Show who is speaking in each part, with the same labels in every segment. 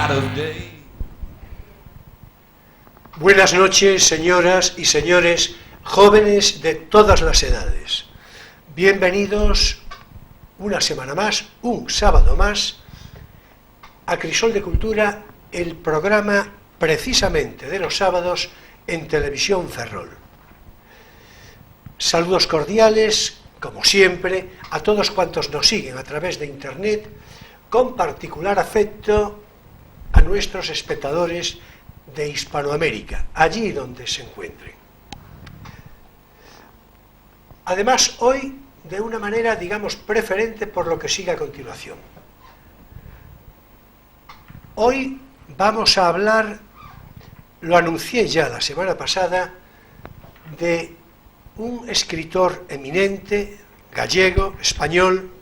Speaker 1: light of day.
Speaker 2: Buenas noches, señoras y señores, jóvenes de todas las edades. Bienvenidos una semana más, un sábado más, a Crisol de Cultura, el programa precisamente de los sábados en Televisión Ferrol. Saludos cordiales, como siempre, a todos cuantos nos siguen a través de Internet, con particular afecto a nuestros espectadores de Hispanoamérica, allí donde se encuentren. Además, hoy, de una manera, digamos, preferente por lo que sigue a continuación. Hoy vamos a hablar, lo anuncié ya la semana pasada, de un escritor eminente, gallego, español,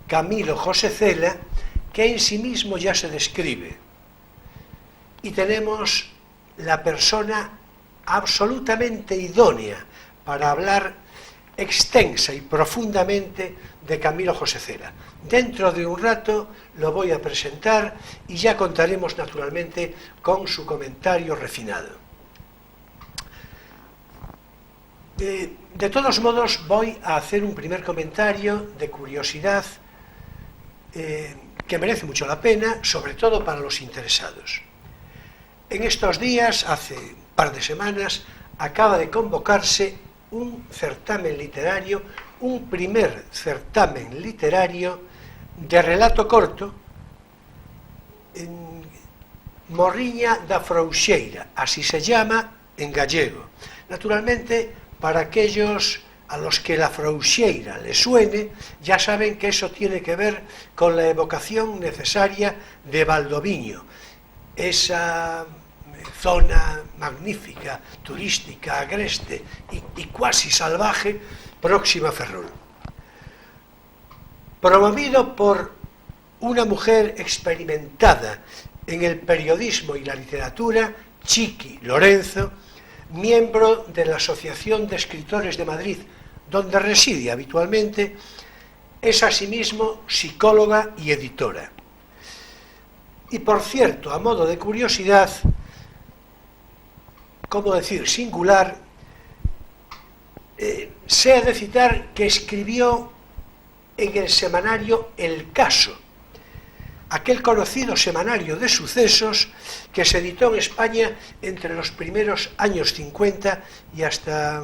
Speaker 2: Camilo José Cela, que en sí mismo ya se describe. Y tenemos la persona absolutamente idónea para hablar extensa y profundamente de Camilo José Cela. Dentro de un rato lo voy a presentar y ya contaremos naturalmente con su comentario refinado. De todos modos, voy a hacer un primer comentario de curiosidad que merece mucho la pena, sobre todo para los interesados. En estos días, hace un par de semanas, acaba de convocarse un certamen literario, un primer certamen literario de relato corto en Morriña da Frouxeira, así se llama en gallego. Naturalmente, para aquellos a los que la Frouxeira les suene, ya saben que eso tiene que ver con la evocación necesaria de Valdoviño, esa zona magnífica, turística, agreste y cuasi salvaje, próxima a Ferrol. Promovido por una mujer experimentada en el periodismo y la literatura, Chiqui Lorenzo, miembro de la Asociación de Escritores de Madrid, donde reside habitualmente, es asimismo psicóloga y editora. Y por cierto, a modo de curiosidad, ¿cómo decir?, singular, se ha de citar que escribió en el semanario El Caso, aquel conocido semanario de sucesos que se editó en España entre los primeros años 50 y hasta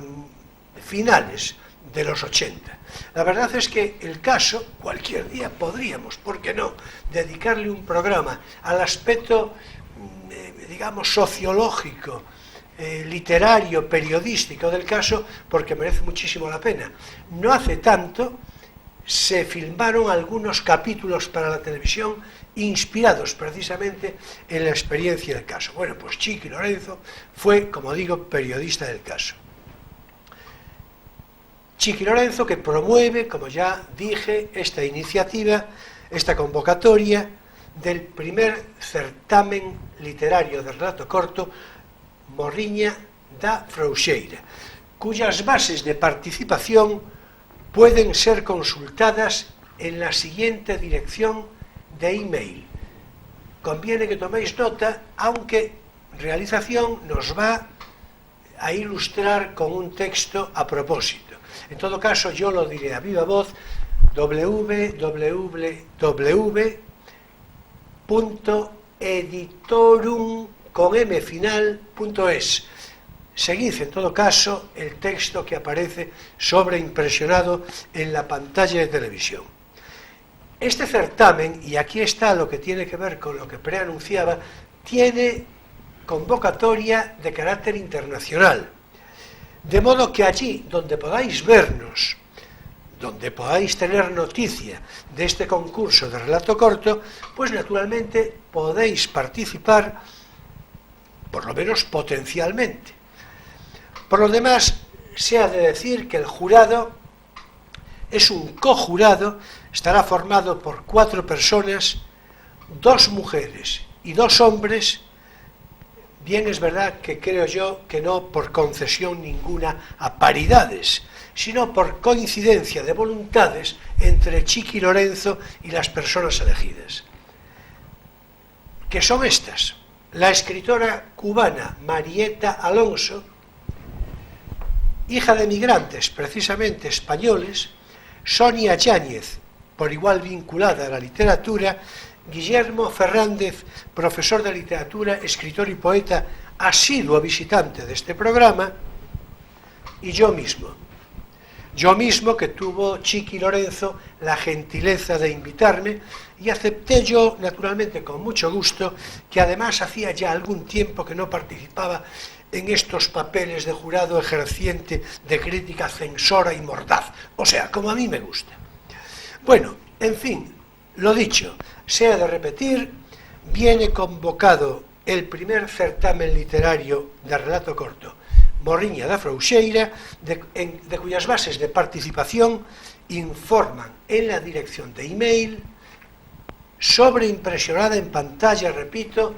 Speaker 2: finales de los 80. La verdad es que El Caso, cualquier día podríamos, ¿por qué no?, dedicarle un programa al aspecto, digamos, sociológico, literario, periodístico del caso, porque merece muchísimo la pena. No hace tanto se filmaron algunos capítulos para la televisión inspirados precisamente en la experiencia del caso. Bueno, pues Chiqui Lorenzo fue, como digo, periodista del caso. Chiqui Lorenzo, que promueve, como ya dije, esta iniciativa, esta convocatoria del primer certamen literario de relato corto Morriña da Frouxeira, cuyas bases de participación pueden ser consultadas en la siguiente dirección de email. Conviene que toméis nota, aunque realización nos va a ilustrar con un texto a propósito. En todo caso, yo lo diré a viva voz: www.editorum.es. Seguid, en todo caso, el texto que aparece sobreimpresionado en la pantalla de televisión. Este certamen, y aquí está lo que tiene que ver con lo que preanunciaba, tiene convocatoria de carácter internacional. De modo que allí donde podáis vernos, donde podáis tener noticia de este concurso de relato corto, pues naturalmente podéis participar, por lo menos potencialmente. Por lo demás, se ha de decir que el jurado es un cojurado, estará formado por 4 personas, 2 mujeres y 2 hombres. Bien, es verdad que creo yo que no por concesión ninguna a paridades, sino por coincidencia de voluntades entre Chiqui Lorenzo y las personas elegidas. que son estas. La escritora cubana Marieta Alonso, hija de migrantes precisamente españoles, Sonia Yáñez, por igual vinculada a la literatura, Guillermo Fernández, profesor de literatura, escritor y poeta, asiduo visitante de este programa, y yo mismo. Yo mismo, que tuvo Chiqui Lorenzo la gentileza de invitarme, y acepté yo, naturalmente, con mucho gusto, que además hacía ya algún tiempo que no participaba en estos papeles de jurado ejerciente de crítica censora y mordaz, o sea, como a mí me gusta. Bueno, en fin, lo dicho, sea de repetir, viene convocado el primer certamen literario de relato corto, Morriña da Frouxeira, de cuyas bases de participación informan en la dirección de email, sobreimpresionada en pantalla, repito,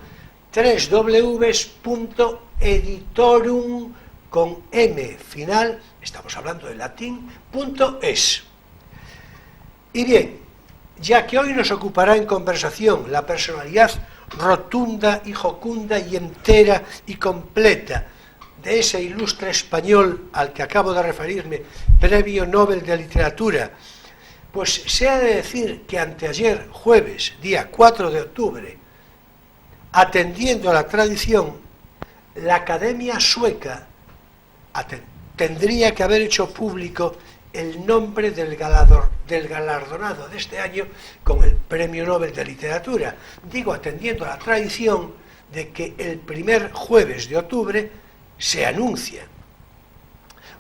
Speaker 2: www.editorum con M final, estamos hablando de latín, .es. Y bien, ya que hoy nos ocupará en conversación la personalidad rotunda y jocunda y entera y completa de ese ilustre español al que acabo de referirme, Premio Nobel de Literatura, pues se ha de decir que anteayer, jueves, día 4 de octubre, atendiendo a la tradición, la Academia Sueca tendría que haber hecho público el nombre del galardonado de este año con el Premio Nobel de Literatura. Digo, atendiendo a la tradición de que el primer jueves de octubre se anuncia.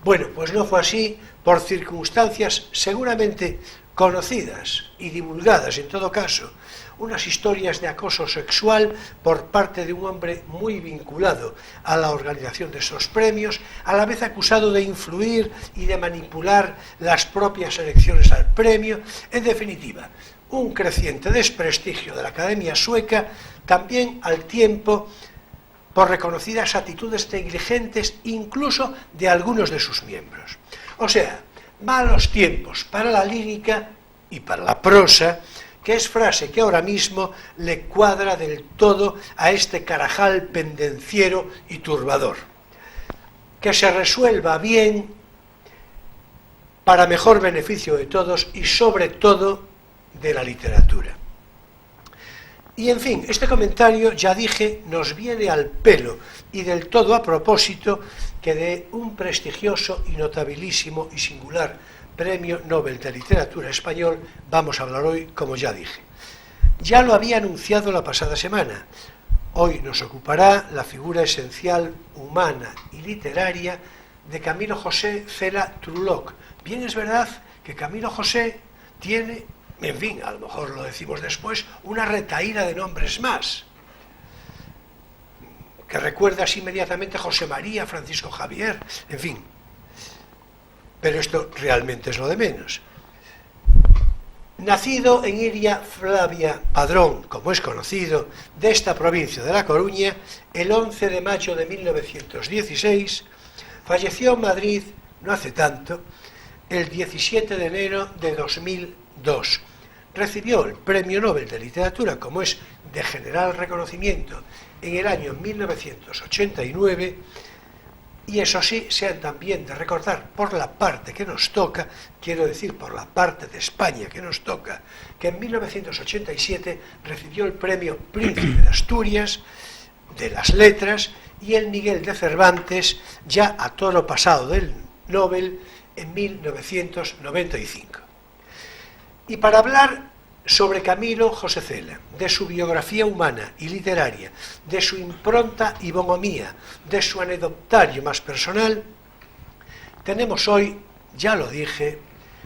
Speaker 2: Bueno, pues no fue así por circunstancias seguramente conocidas y divulgadas en todo caso, unas historias de acoso sexual por parte de un hombre muy vinculado a la organización de esos premios, a la vez acusado de influir y de manipular las propias elecciones al premio. En definitiva, un creciente desprestigio de la Academia Sueca, también al tiempo por reconocidas actitudes negligentes incluso de algunos de sus miembros. O sea, malos tiempos para la lírica y para la prosa, que es frase que ahora mismo le cuadra del todo a este carajal pendenciero y turbador. Que se resuelva bien para mejor beneficio de todos y sobre todo de la literatura. Y en fin, este comentario, ya dije, nos viene al pelo y del todo a propósito que de un prestigioso y notabilísimo y singular Premio Nobel de Literatura Español vamos a hablar hoy, como ya dije. Ya lo había anunciado la pasada semana. Hoy nos ocupará la figura esencial, humana y literaria de Camilo José Cela Truloc. Bien es verdad que Camilo José tiene, en fin, a lo mejor lo decimos después, una retahíla de nombres más, que recuerdas inmediatamente José María, Francisco Javier, en fin. Pero esto realmente es lo de menos. Nacido en Iria Flavia Padrón, como es conocido, de esta provincia de La Coruña, el 11 de mayo de 1916, falleció en Madrid, no hace tanto, el 17 de enero de 2002. Recibió el Premio Nobel de Literatura, como es de general reconocimiento, en el año 1989, y eso sí, sean también de recordar por la parte que nos toca, quiero decir por la parte de España que nos toca, que en 1987 recibió el premio Príncipe de Asturias de las Letras y el Miguel de Cervantes, ya a toro pasado del Nobel, en 1995. Y para hablar sobre Camilo José Cela, de su biografía humana y literaria, de su impronta y bonhomía, de su anecdotario más personal, tenemos hoy, ya lo dije,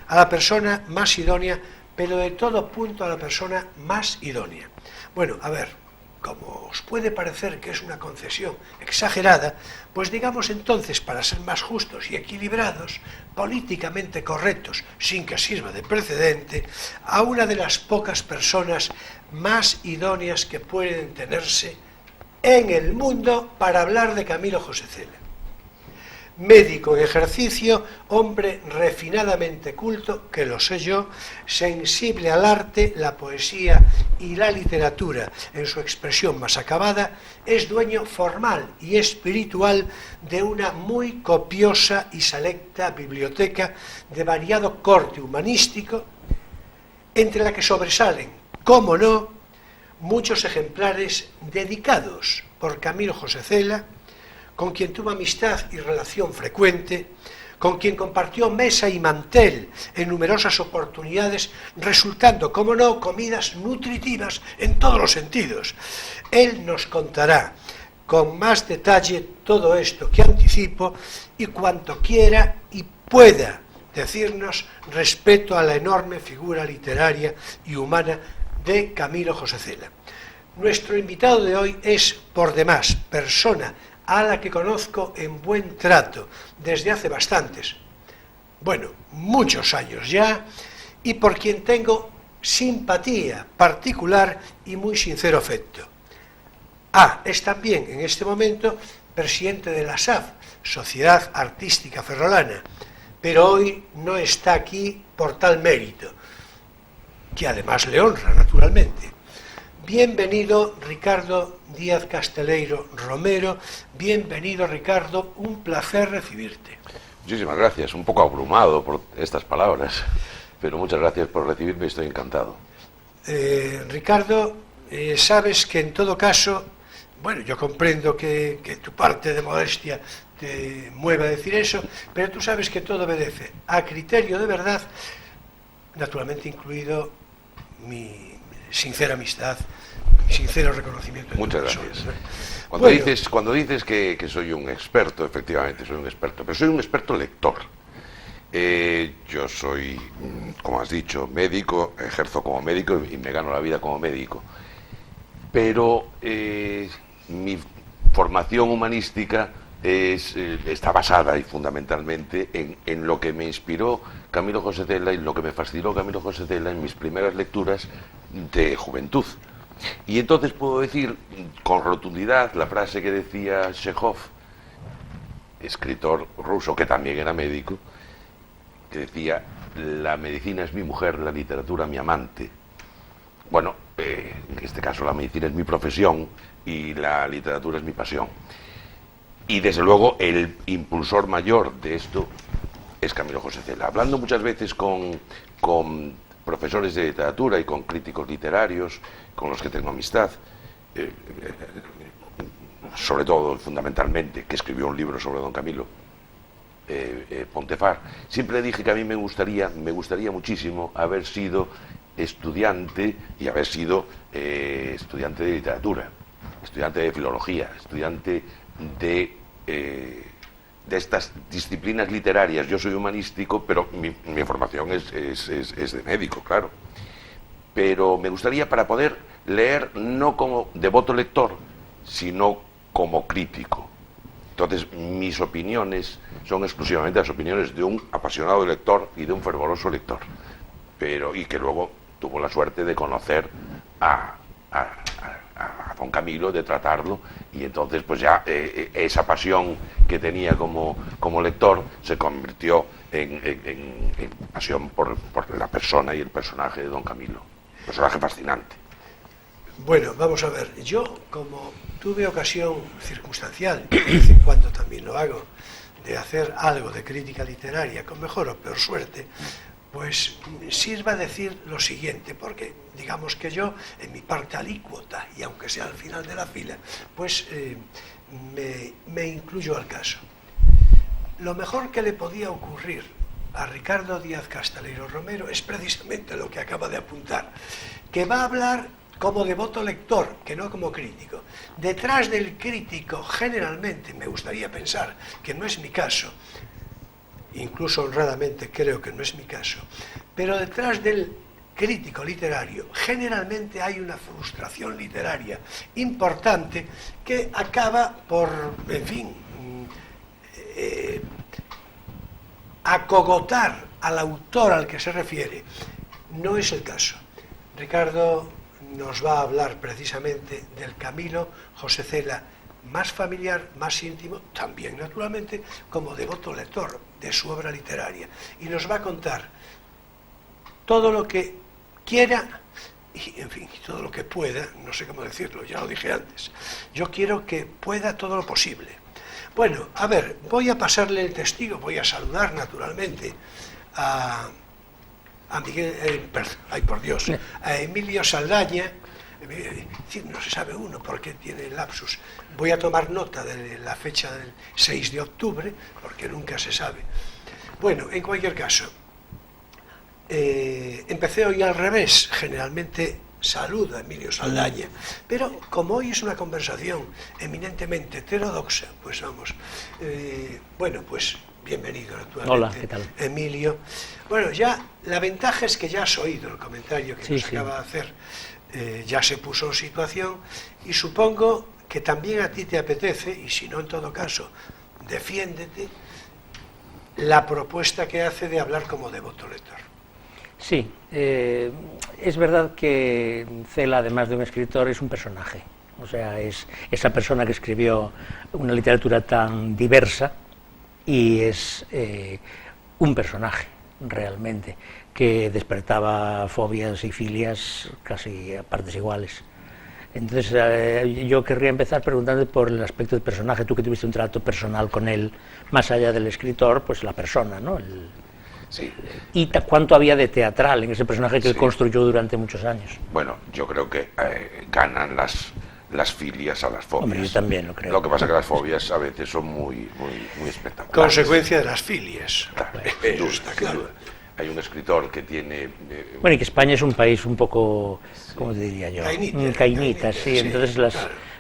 Speaker 2: a la persona más idónea, pero de todo punto a la persona más idónea. Bueno, a ver, como os puede parecer que es una concesión exagerada, pues digamos entonces, para ser más justos y equilibrados, políticamente correctos, sin que sirva de precedente, a una de las pocas personas más idóneas que pueden tenerse en el mundo para hablar de Camilo José Cela. médico en ejercicio, hombre refinadamente culto, que lo sé yo, sensible al arte, la poesía y la literatura en su expresión más acabada, es dueño formal y espiritual de una muy copiosa y selecta biblioteca de variado corte humanístico, entre la que sobresalen, cómo no, muchos ejemplares dedicados por Camilo José Cela, con quien tuvo amistad y relación frecuente, con quien compartió mesa y mantel en numerosas oportunidades, resultando, como no, comidas nutritivas en todos los sentidos. Él nos contará con más detalle todo esto que anticipo y cuanto quiera y pueda decirnos respecto a la enorme figura literaria y humana de Camilo José Cela. Nuestro invitado de hoy es, por demás, persona a la que conozco en buen trato desde hace muchos años ya, y por quien tengo simpatía particular y muy sincero afecto. Es también en este momento presidente de la SAF, Sociedad Artística Ferrolana, pero hoy no está aquí por tal mérito, que además le honra, naturalmente. Bienvenido, Ricardo Díaz Casteleiro Romero. Bienvenido, Ricardo. Un placer recibirte.
Speaker 1: Muchísimas gracias. Un poco abrumado por estas palabras, pero muchas gracias por recibirme. Estoy encantado.
Speaker 2: Ricardo, sabes que en todo caso, yo comprendo que tu parte de modestia te mueva a decir eso, pero tú sabes que todo obedece a criterio de verdad, naturalmente incluido mi sincera amistad, mi sincero reconocimiento.
Speaker 1: Muchas gracias. Cuando dices que soy un experto, efectivamente soy un experto, pero soy un experto lector. Yo soy, como has dicho, médico, ejerzo como médico y me gano la vida como médico. Pero mi formación humanística está basada y fundamentalmente en lo que me inspiró Camilo José Cela y lo que me fascinó Camilo José Cela en mis primeras lecturas de juventud. Y entonces puedo decir con rotundidad la frase que decía Chekhov, escritor ruso que también era médico, que decía: la medicina es mi mujer, la literatura mi amante. Bueno, en este caso la medicina es mi profesión y la literatura es mi pasión. Y desde luego el impulsor mayor de esto es Camilo José Cela. Hablando muchas veces con profesores de literatura y con críticos literarios con los que tengo amistad, sobre todo, fundamentalmente, que escribió un libro sobre don Camilo, Pontefar, siempre dije que a mí me gustaría muchísimo haber sido estudiante y haber sido estudiante de literatura, estudiante de filología, estudiante de estas disciplinas literarias. Yo soy humanístico, pero mi formación es de médico, claro. Pero me gustaría, para poder leer no como devoto lector, sino como crítico. Entonces, mis opiniones son exclusivamente las opiniones de un apasionado lector y de un fervoroso lector. Y que luego tuvo la suerte de conocer a don Camilo, de tratarlo, y entonces pues ya esa pasión que tenía como lector se convirtió en pasión por la persona y el personaje de don Camilo. Personaje fascinante.
Speaker 2: Bueno, vamos a ver, yo como tuve ocasión circunstancial, y de vez en cuando también lo hago, de hacer algo de crítica literaria, con mejor o peor suerte, pues sirva decir lo siguiente, porque digamos que yo, en mi parte alícuota, y aunque sea al final de la fila, pues me incluyo al caso. Lo mejor que le podía ocurrir a Ricardo Díaz Casteleiro Romero es precisamente lo que acaba de apuntar, que va a hablar como devoto lector, que no como crítico. Detrás del crítico, generalmente, me gustaría pensar que no es mi caso, incluso honradamente creo que no es mi caso, pero detrás del crítico literario generalmente hay una frustración literaria importante que acaba por, en fin, acogotar al autor al que se refiere. No es el caso. Ricardo nos va a hablar precisamente del Camilo José Cela más familiar, más íntimo, también naturalmente como devoto lector de su obra literaria. Y nos va a contar todo lo que quiera y, en fin, todo lo que pueda, no sé cómo decirlo, ya lo dije antes. Yo quiero que pueda todo lo posible. Bueno, a ver, voy a pasarle el testigo, voy a saludar naturalmente a Miguel, ay por Dios, a Emilio Saldaña. No se sabe uno por qué tiene lapsus. Voy a tomar nota de la fecha del 6 de octubre, porque nunca se sabe. Bueno, en cualquier caso, empecé hoy al revés. Generalmente saludo a Emilio Saldaña, pero como hoy es una conversación eminentemente heterodoxa, pues vamos, bueno, pues bienvenido naturalmente.
Speaker 3: Hola, ¿qué tal?
Speaker 2: Emilio. Bueno, ya la ventaja es que ya has oído el comentario que nos acaba de hacer, ya se puso en situación, y supongo que también a ti te apetece, y si no, en todo caso, defiéndete, la propuesta que hace de hablar como devoto lector.
Speaker 3: Sí, es verdad que Cela, además de un escritor, es un personaje. O sea, es esa persona que escribió una literatura tan diversa y es un personaje, realmente, que despertaba fobias y filias casi a partes iguales. Entonces, yo querría empezar preguntándote por el aspecto del personaje. Tú que tuviste un trato personal con él, más allá del escritor, pues la persona, ¿no?
Speaker 1: Sí.
Speaker 3: ¿Y cuánto había de teatral en ese personaje que él construyó durante muchos años?
Speaker 1: Bueno, yo creo que ganan las filias a las fobias.
Speaker 3: Hombre, yo también lo creo.
Speaker 1: Lo que pasa es que las fobias a veces son muy espectaculares.
Speaker 2: Consecuencia de las filias.
Speaker 1: Claro,
Speaker 2: Eso está claro.
Speaker 1: Hay un escritor que tiene...
Speaker 3: Bueno, y que España es un país un poco, ¿cómo te diría yo? Cainita, sí. Entonces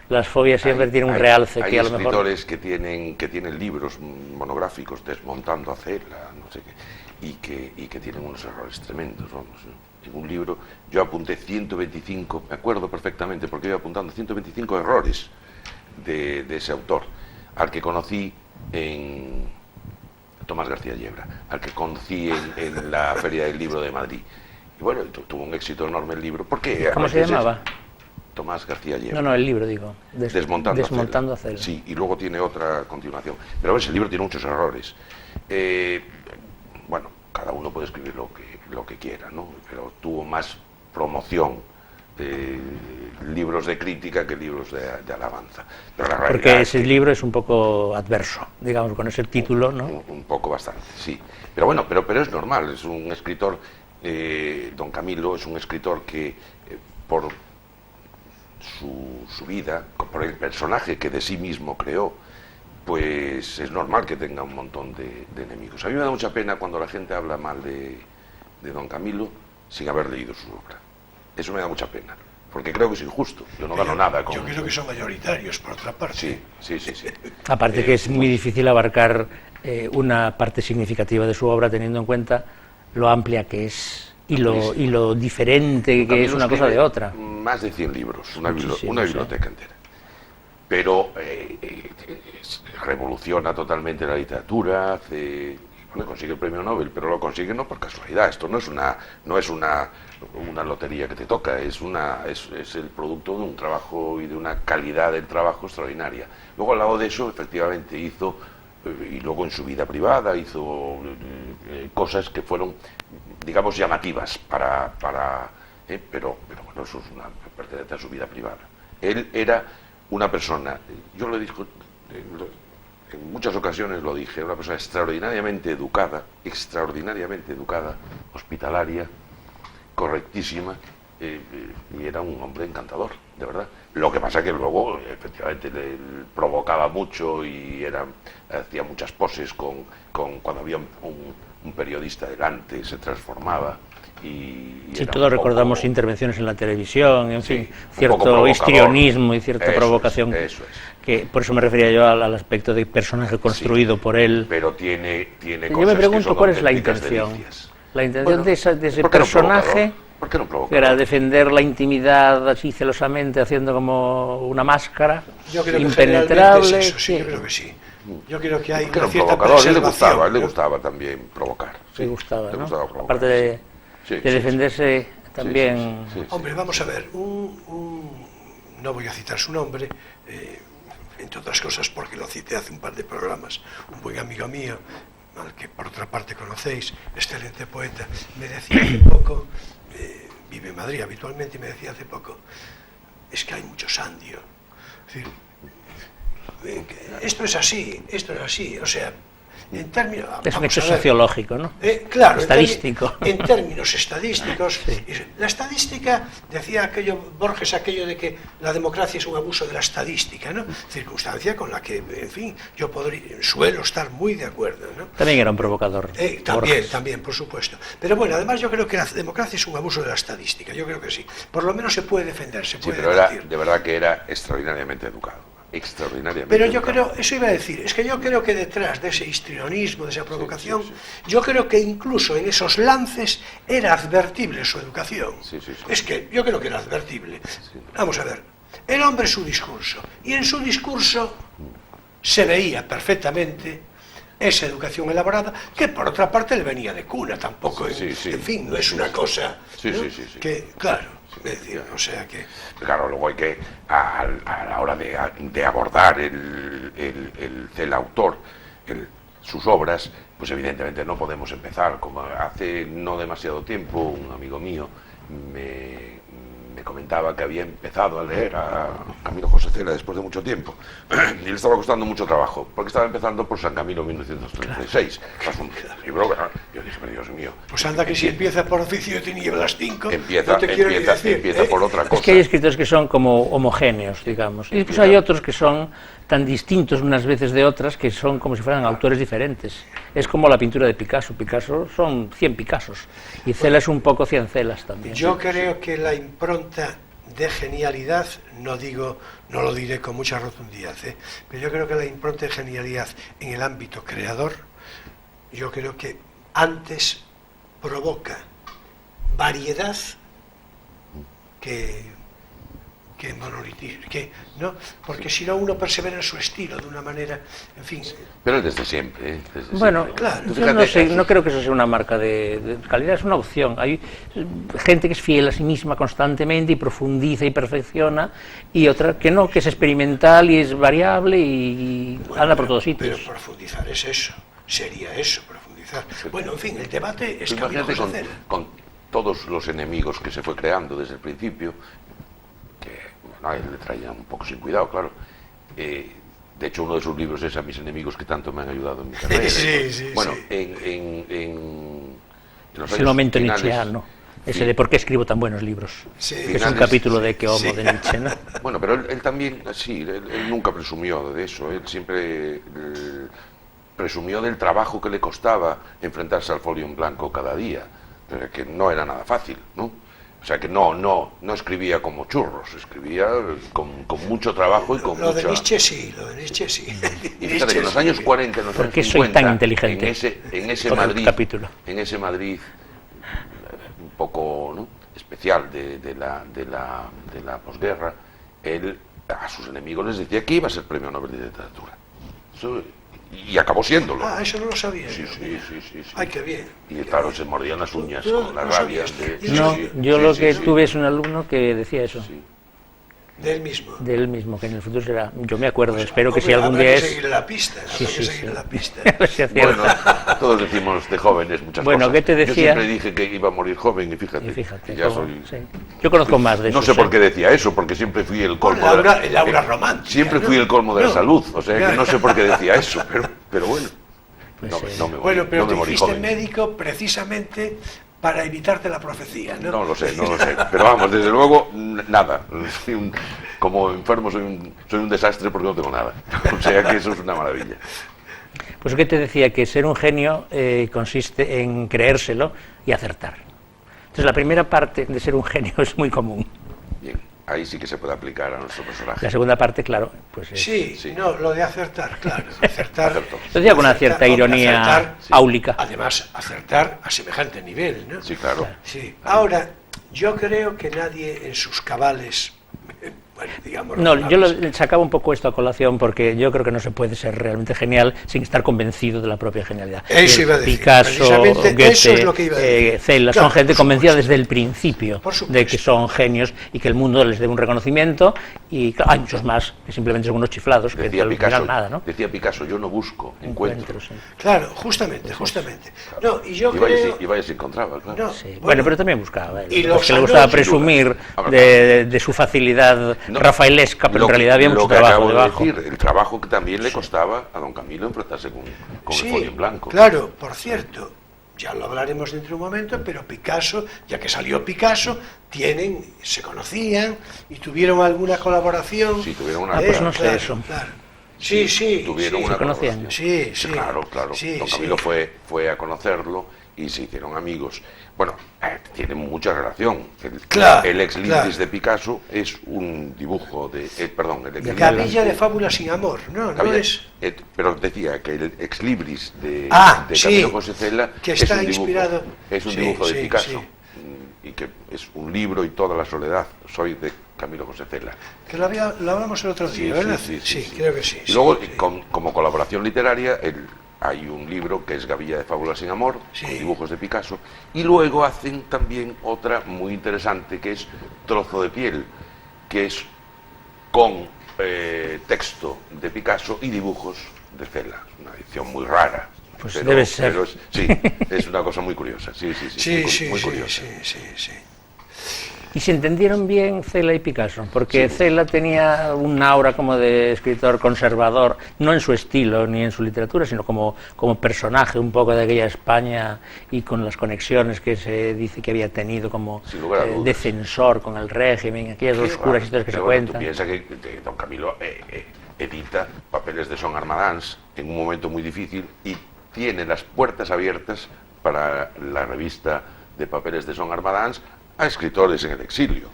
Speaker 3: las fobias siempre tienen un realce que a lo mejor...
Speaker 1: Hay escritores que tienen libros monográficos desmontando a Cela, no sé qué, y que tienen unos errores tremendos, vamos, ¿no? En un libro yo apunté 125, me acuerdo perfectamente porque iba apuntando 125 errores de ese autor, al que conocí en Tomás García Yebra, al que conocí en la Feria del Libro de Madrid. Y bueno, tuvo un éxito enorme el libro. ¿Por qué?
Speaker 3: ¿Cómo se llamaba?
Speaker 1: Tomás García Yebra.
Speaker 3: No, el libro, digo.
Speaker 1: Desmontando
Speaker 3: a Cela.
Speaker 1: Sí, y luego tiene otra continuación. Pero ese libro tiene muchos errores. Bueno, cada uno puede escribir lo que quiera, ¿no? Pero tuvo más promoción libros de crítica que libros de alabanza. Pero
Speaker 3: porque ese libro es un poco adverso, digamos, con ese título, ¿no?
Speaker 1: Un poco bastante, sí. Pero bueno, pero es normal, es un escritor, don Camilo es un escritor que por su vida, por el personaje que de sí mismo creó, pues es normal que tenga un montón de enemigos. A mí me da mucha pena cuando la gente habla mal de don Camilo sin haber leído su obra. Eso me da mucha pena, porque creo que es injusto. Yo no gano nada con...
Speaker 2: Yo creo que son mayoritarios, por otra parte.
Speaker 1: Sí.
Speaker 3: Aparte que es muy difícil abarcar una parte significativa de su obra teniendo en cuenta lo amplia que es y lo diferente que es una cosa de otra.
Speaker 1: Más de 100 libros, una biblioteca entera. Pero revoluciona totalmente la literatura, consigue el premio Nobel, pero lo consigue no por casualidad. Esto no es una lotería que te toca, es el producto de un trabajo y de una calidad del trabajo extraordinaria. Luego, al lado de eso, efectivamente hizo, y luego en su vida privada hizo cosas que fueron, digamos, llamativas pero bueno, eso pertenece a su vida privada. Él era una persona, yo lo digo, en muchas ocasiones lo dije, una persona extraordinariamente educada, hospitalaria, correctísima, y era un hombre encantador, de verdad. Lo que pasa que luego, efectivamente, le provocaba mucho y hacía muchas poses cuando había un periodista delante, se transformaba.
Speaker 3: Sí, todos recordamos intervenciones en la televisión, en fin, cierto histrionismo y cierta provocación.
Speaker 1: Eso es.
Speaker 3: Que por eso me refería yo al aspecto de personaje construido por él.
Speaker 1: Pero tiene cosas.
Speaker 3: Yo me pregunto cuál es la intención. La intención de ese personaje,
Speaker 1: ¿por qué no provocador?
Speaker 3: Era defender la intimidad así celosamente, haciendo como una máscara impenetrable.
Speaker 2: Es eso, sí, yo creo que sí. Yo creo que hay
Speaker 1: una cierta preservación. A él le gustaba también provocar.
Speaker 3: Le gustaba, ¿no?
Speaker 1: Provocar,
Speaker 3: aparte de defenderse también...
Speaker 2: Hombre, vamos a ver, no voy a citar su nombre, entre otras cosas porque lo cité hace un par de programas, un buen amigo mío, al que por otra parte conocéis, excelente poeta, me decía hace poco, vive en Madrid habitualmente, y me decía hace poco, es que hay mucho sandio. Es decir, esto es así, o sea, en términos...
Speaker 3: Es un hecho sociológico, ¿no?
Speaker 2: Claro,
Speaker 3: estadístico.
Speaker 2: En términos estadísticos,
Speaker 3: Sí.
Speaker 2: La estadística, decía Borges, aquello de que la democracia es un abuso de la estadística, ¿no? Circunstancia con la que, en fin, yo suelo estar muy de acuerdo, ¿no?
Speaker 3: También era un provocador.
Speaker 2: También, por supuesto. Pero bueno, además yo creo que la democracia es un abuso de la estadística, yo creo que sí. Por lo menos se puede defender, se puede debatir.
Speaker 1: De verdad que era extraordinariamente educado. Extraordinariamente.
Speaker 2: Pero yo creo, eso iba a decir, es que yo creo que detrás de ese histrionismo, de esa provocación, yo creo que incluso en esos lances era advertible su educación. Es que yo creo que era advertible. Vamos a ver, el hombre su discurso, y en su discurso se veía perfectamente esa educación elaborada, que por otra parte le venía de cuna, tampoco, en fin, no es una cosa que, claro. Es decir, o sea que...
Speaker 1: Claro, luego hay que, a la hora de abordar el autor, sus obras, pues evidentemente no podemos empezar, como hace no demasiado tiempo un amigo mío me comentaba que había empezado a leer a Camilo José Cela después de mucho tiempo, y le estaba costando mucho trabajo, porque estaba empezando por San Camilo 1936. Es un libro, yo dije, pero Dios mío...
Speaker 2: Pues anda que si empieza por Oficio de Tinieblas 5,
Speaker 1: empieza por otra cosa.
Speaker 3: Es que hay escritores que son como homogéneos, digamos, y después hay otros que son tan distintos unas veces de otras que son como si fueran autores diferentes. Es como la pintura de Picasso. Picasso son 100 Picassos, y Cela es un poco 100 Celas también.
Speaker 2: Yo creo que la impronta de genialidad, no lo diré con mucha rotundidad, pero yo creo que la impronta de genialidad en el ámbito creador, yo creo que antes provoca variedad que monolitismo, ¿no? Porque si no uno persevera en su estilo de una manera, en fin...
Speaker 1: Pero desde siempre,
Speaker 3: bueno,
Speaker 1: siempre.
Speaker 3: Claro, yo no sé, no creo que eso sea una marca de calidad, es una opción. Hay gente que es fiel a sí misma constantemente y profundiza y perfecciona, y otra que no, que es experimental y es variable y anda por todos sitios.
Speaker 2: Pero profundizar es eso, sería eso, profundizar. Bueno, en fin, el debate es
Speaker 1: Camilo José Cela. Con todos los enemigos que se fue creando desde el principio, que bueno, a él le traía un poco sin cuidado, claro. De hecho, uno de sus libros es A mis enemigos que tanto me han ayudado en mi carrera. Bueno, en los
Speaker 3: es el momento nietzscheano, ese de por qué escribo tan buenos libros. Que es un capítulo de Ecce Homo de Nietzsche, ¿no?
Speaker 1: Bueno, pero él también, él nunca presumió de eso. Él siempre presumió del trabajo que le costaba enfrentarse al folio en blanco cada día, que no era nada fácil, ¿no? O sea que no escribía como churros, escribía con mucho trabajo y con
Speaker 2: lo de Nietzsche sí.
Speaker 1: Y fíjate que en los años 40, en los años 50,
Speaker 3: soy tan inteligente?
Speaker 1: En ese Madrid un poco, ¿no?, especial de la posguerra, él a sus enemigos les decía que iba a ser premio Nobel de Literatura. Y acabó siéndolo.
Speaker 2: Eso no lo sabía.
Speaker 1: Sí.
Speaker 2: Ay, qué bien.
Speaker 1: Y claro, se mordían las uñas con la rabia.
Speaker 3: Yo lo que tuve es un alumno que decía eso.
Speaker 2: De él mismo.
Speaker 3: De él mismo, que en el futuro será. Yo me acuerdo, pues, espero que si algún
Speaker 2: día
Speaker 3: es.
Speaker 2: Seguir la pista, seguir la pista.
Speaker 1: Bueno, todos decimos de jóvenes muchas cosas.
Speaker 3: ¿Qué te decía?
Speaker 1: Yo siempre dije que iba a morir joven y fíjate ya soy...
Speaker 3: Sí. Yo conozco más de eso.
Speaker 1: No sé por qué decía eso, porque siempre fui el colmo
Speaker 2: el aura romántica.
Speaker 1: Siempre fui el colmo de la salud, o sea que no sé por qué decía eso, pero bueno.
Speaker 3: Pues
Speaker 1: no me morí,
Speaker 2: bueno, pero
Speaker 1: no me
Speaker 2: te hiciste
Speaker 1: joven.
Speaker 2: Médico precisamente para evitarte la profecía, ¿no?
Speaker 1: No lo sé, pero vamos, desde luego, nada. Como enfermo soy un desastre porque no tengo nada. O sea que eso es una maravilla.
Speaker 3: Pues que te decía que ser un genio consiste en creérselo y acertar. Entonces la primera parte de ser un genio es muy común.
Speaker 1: Bien, ahí sí que se puede aplicar a nuestro personaje.
Speaker 3: La segunda parte, claro, pues es...
Speaker 2: Sí, no, lo de acertar, claro. Acertar.
Speaker 3: Lo decía con una cierta ironía áulica.
Speaker 2: Además, acertar a semejante nivel, ¿no?
Speaker 1: Sí, claro.
Speaker 2: Sí. Ahora, yo creo que nadie en sus cabales, bueno, digamos...
Speaker 3: No, yo sacaba un poco esto a colación porque yo creo que no se puede ser realmente genial sin estar convencido de la propia genialidad.
Speaker 2: Eso iba a decir,
Speaker 3: Picasso, Goethe,
Speaker 2: eso es lo que iba a decir.
Speaker 3: Cela,
Speaker 2: Claro,
Speaker 3: son gente
Speaker 2: por
Speaker 3: convencida
Speaker 2: supuesto.
Speaker 3: desde el principio
Speaker 2: Por supuesto.
Speaker 3: de que son genios y que el mundo les debe un reconocimiento, y claro, hay muchos más que simplemente son unos chiflados que
Speaker 1: Decía
Speaker 3: no
Speaker 1: Picasso,
Speaker 3: dirán nada, ¿no?
Speaker 1: decía Picasso, yo no busco, encuentro.
Speaker 3: Sí.
Speaker 2: Claro, justamente. No, y yo creo...
Speaker 1: Y vaya se encontraba, claro.
Speaker 2: No,
Speaker 3: Sí. Bueno, pero también buscaba.
Speaker 2: Y
Speaker 3: Es
Speaker 2: los
Speaker 3: que le gustaba
Speaker 2: años,
Speaker 3: presumir
Speaker 1: sin duda.
Speaker 3: de su facilidad
Speaker 1: No,
Speaker 3: rafaelesca, pero en realidad había mucho
Speaker 1: lo que
Speaker 3: trabajo
Speaker 1: acabo
Speaker 3: debajo.
Speaker 1: de decir, el trabajo que también le costaba a don Camilo enfrentarse con el folio en blanco.
Speaker 2: Claro, por cierto, ya lo hablaremos dentro de un momento, pero Picasso, ya que salió Picasso, se conocían y tuvieron alguna colaboración.
Speaker 1: Sí, tuvieron una
Speaker 3: pues no sé eso.
Speaker 2: Claro. Sí,
Speaker 1: tuvieron
Speaker 2: sí.
Speaker 1: una
Speaker 3: ¿Se conocían?
Speaker 1: colaboración.
Speaker 2: Sí.
Speaker 1: Claro.
Speaker 2: Sí,
Speaker 1: Don Camilo fue a conocerlo y se hicieron amigos. Bueno, tienen mucha relación. El ex libris de Picasso es un dibujo de... perdón, el ex libris...
Speaker 2: Gavilla de Fábula sin amor, no es...
Speaker 1: pero decía que el ex libris de
Speaker 2: sí,
Speaker 1: Camilo José Cela
Speaker 2: que está
Speaker 1: es un
Speaker 2: inspirado...
Speaker 1: dibujo de Picasso.
Speaker 2: Sí.
Speaker 1: Y que es un libro y toda la soledad. Soy de Camilo José Cela.
Speaker 2: Que lo hablamos el otro día, ¿verdad? Sí, creo que sí.
Speaker 1: Y luego, como colaboración literaria, hay un libro que es Gavilla de Fábulas sin amor, con dibujos de Picasso, y luego hacen también otra muy interesante que es Trozo de piel, que es con texto de Picasso y dibujos de Cela. Una edición muy rara.
Speaker 3: Pues debe ser.
Speaker 1: Sí, es una cosa muy curiosa. Muy curiosa.
Speaker 2: Sí.
Speaker 3: ¿Y se entendieron bien Cela y Picasso? Porque Cela tenía un aura como de escritor conservador, no en su estilo ni en su literatura, sino como personaje un poco de aquella España, y con las conexiones que se dice que había tenido como defensor con el régimen, aquellas oscuras historias que se cuentan.
Speaker 1: Tú piensas que don Camilo edita Papeles de Son Armadans en un momento muy difícil y tiene las puertas abiertas para la revista de Papeles de Son Armadans a escritores en el exilio.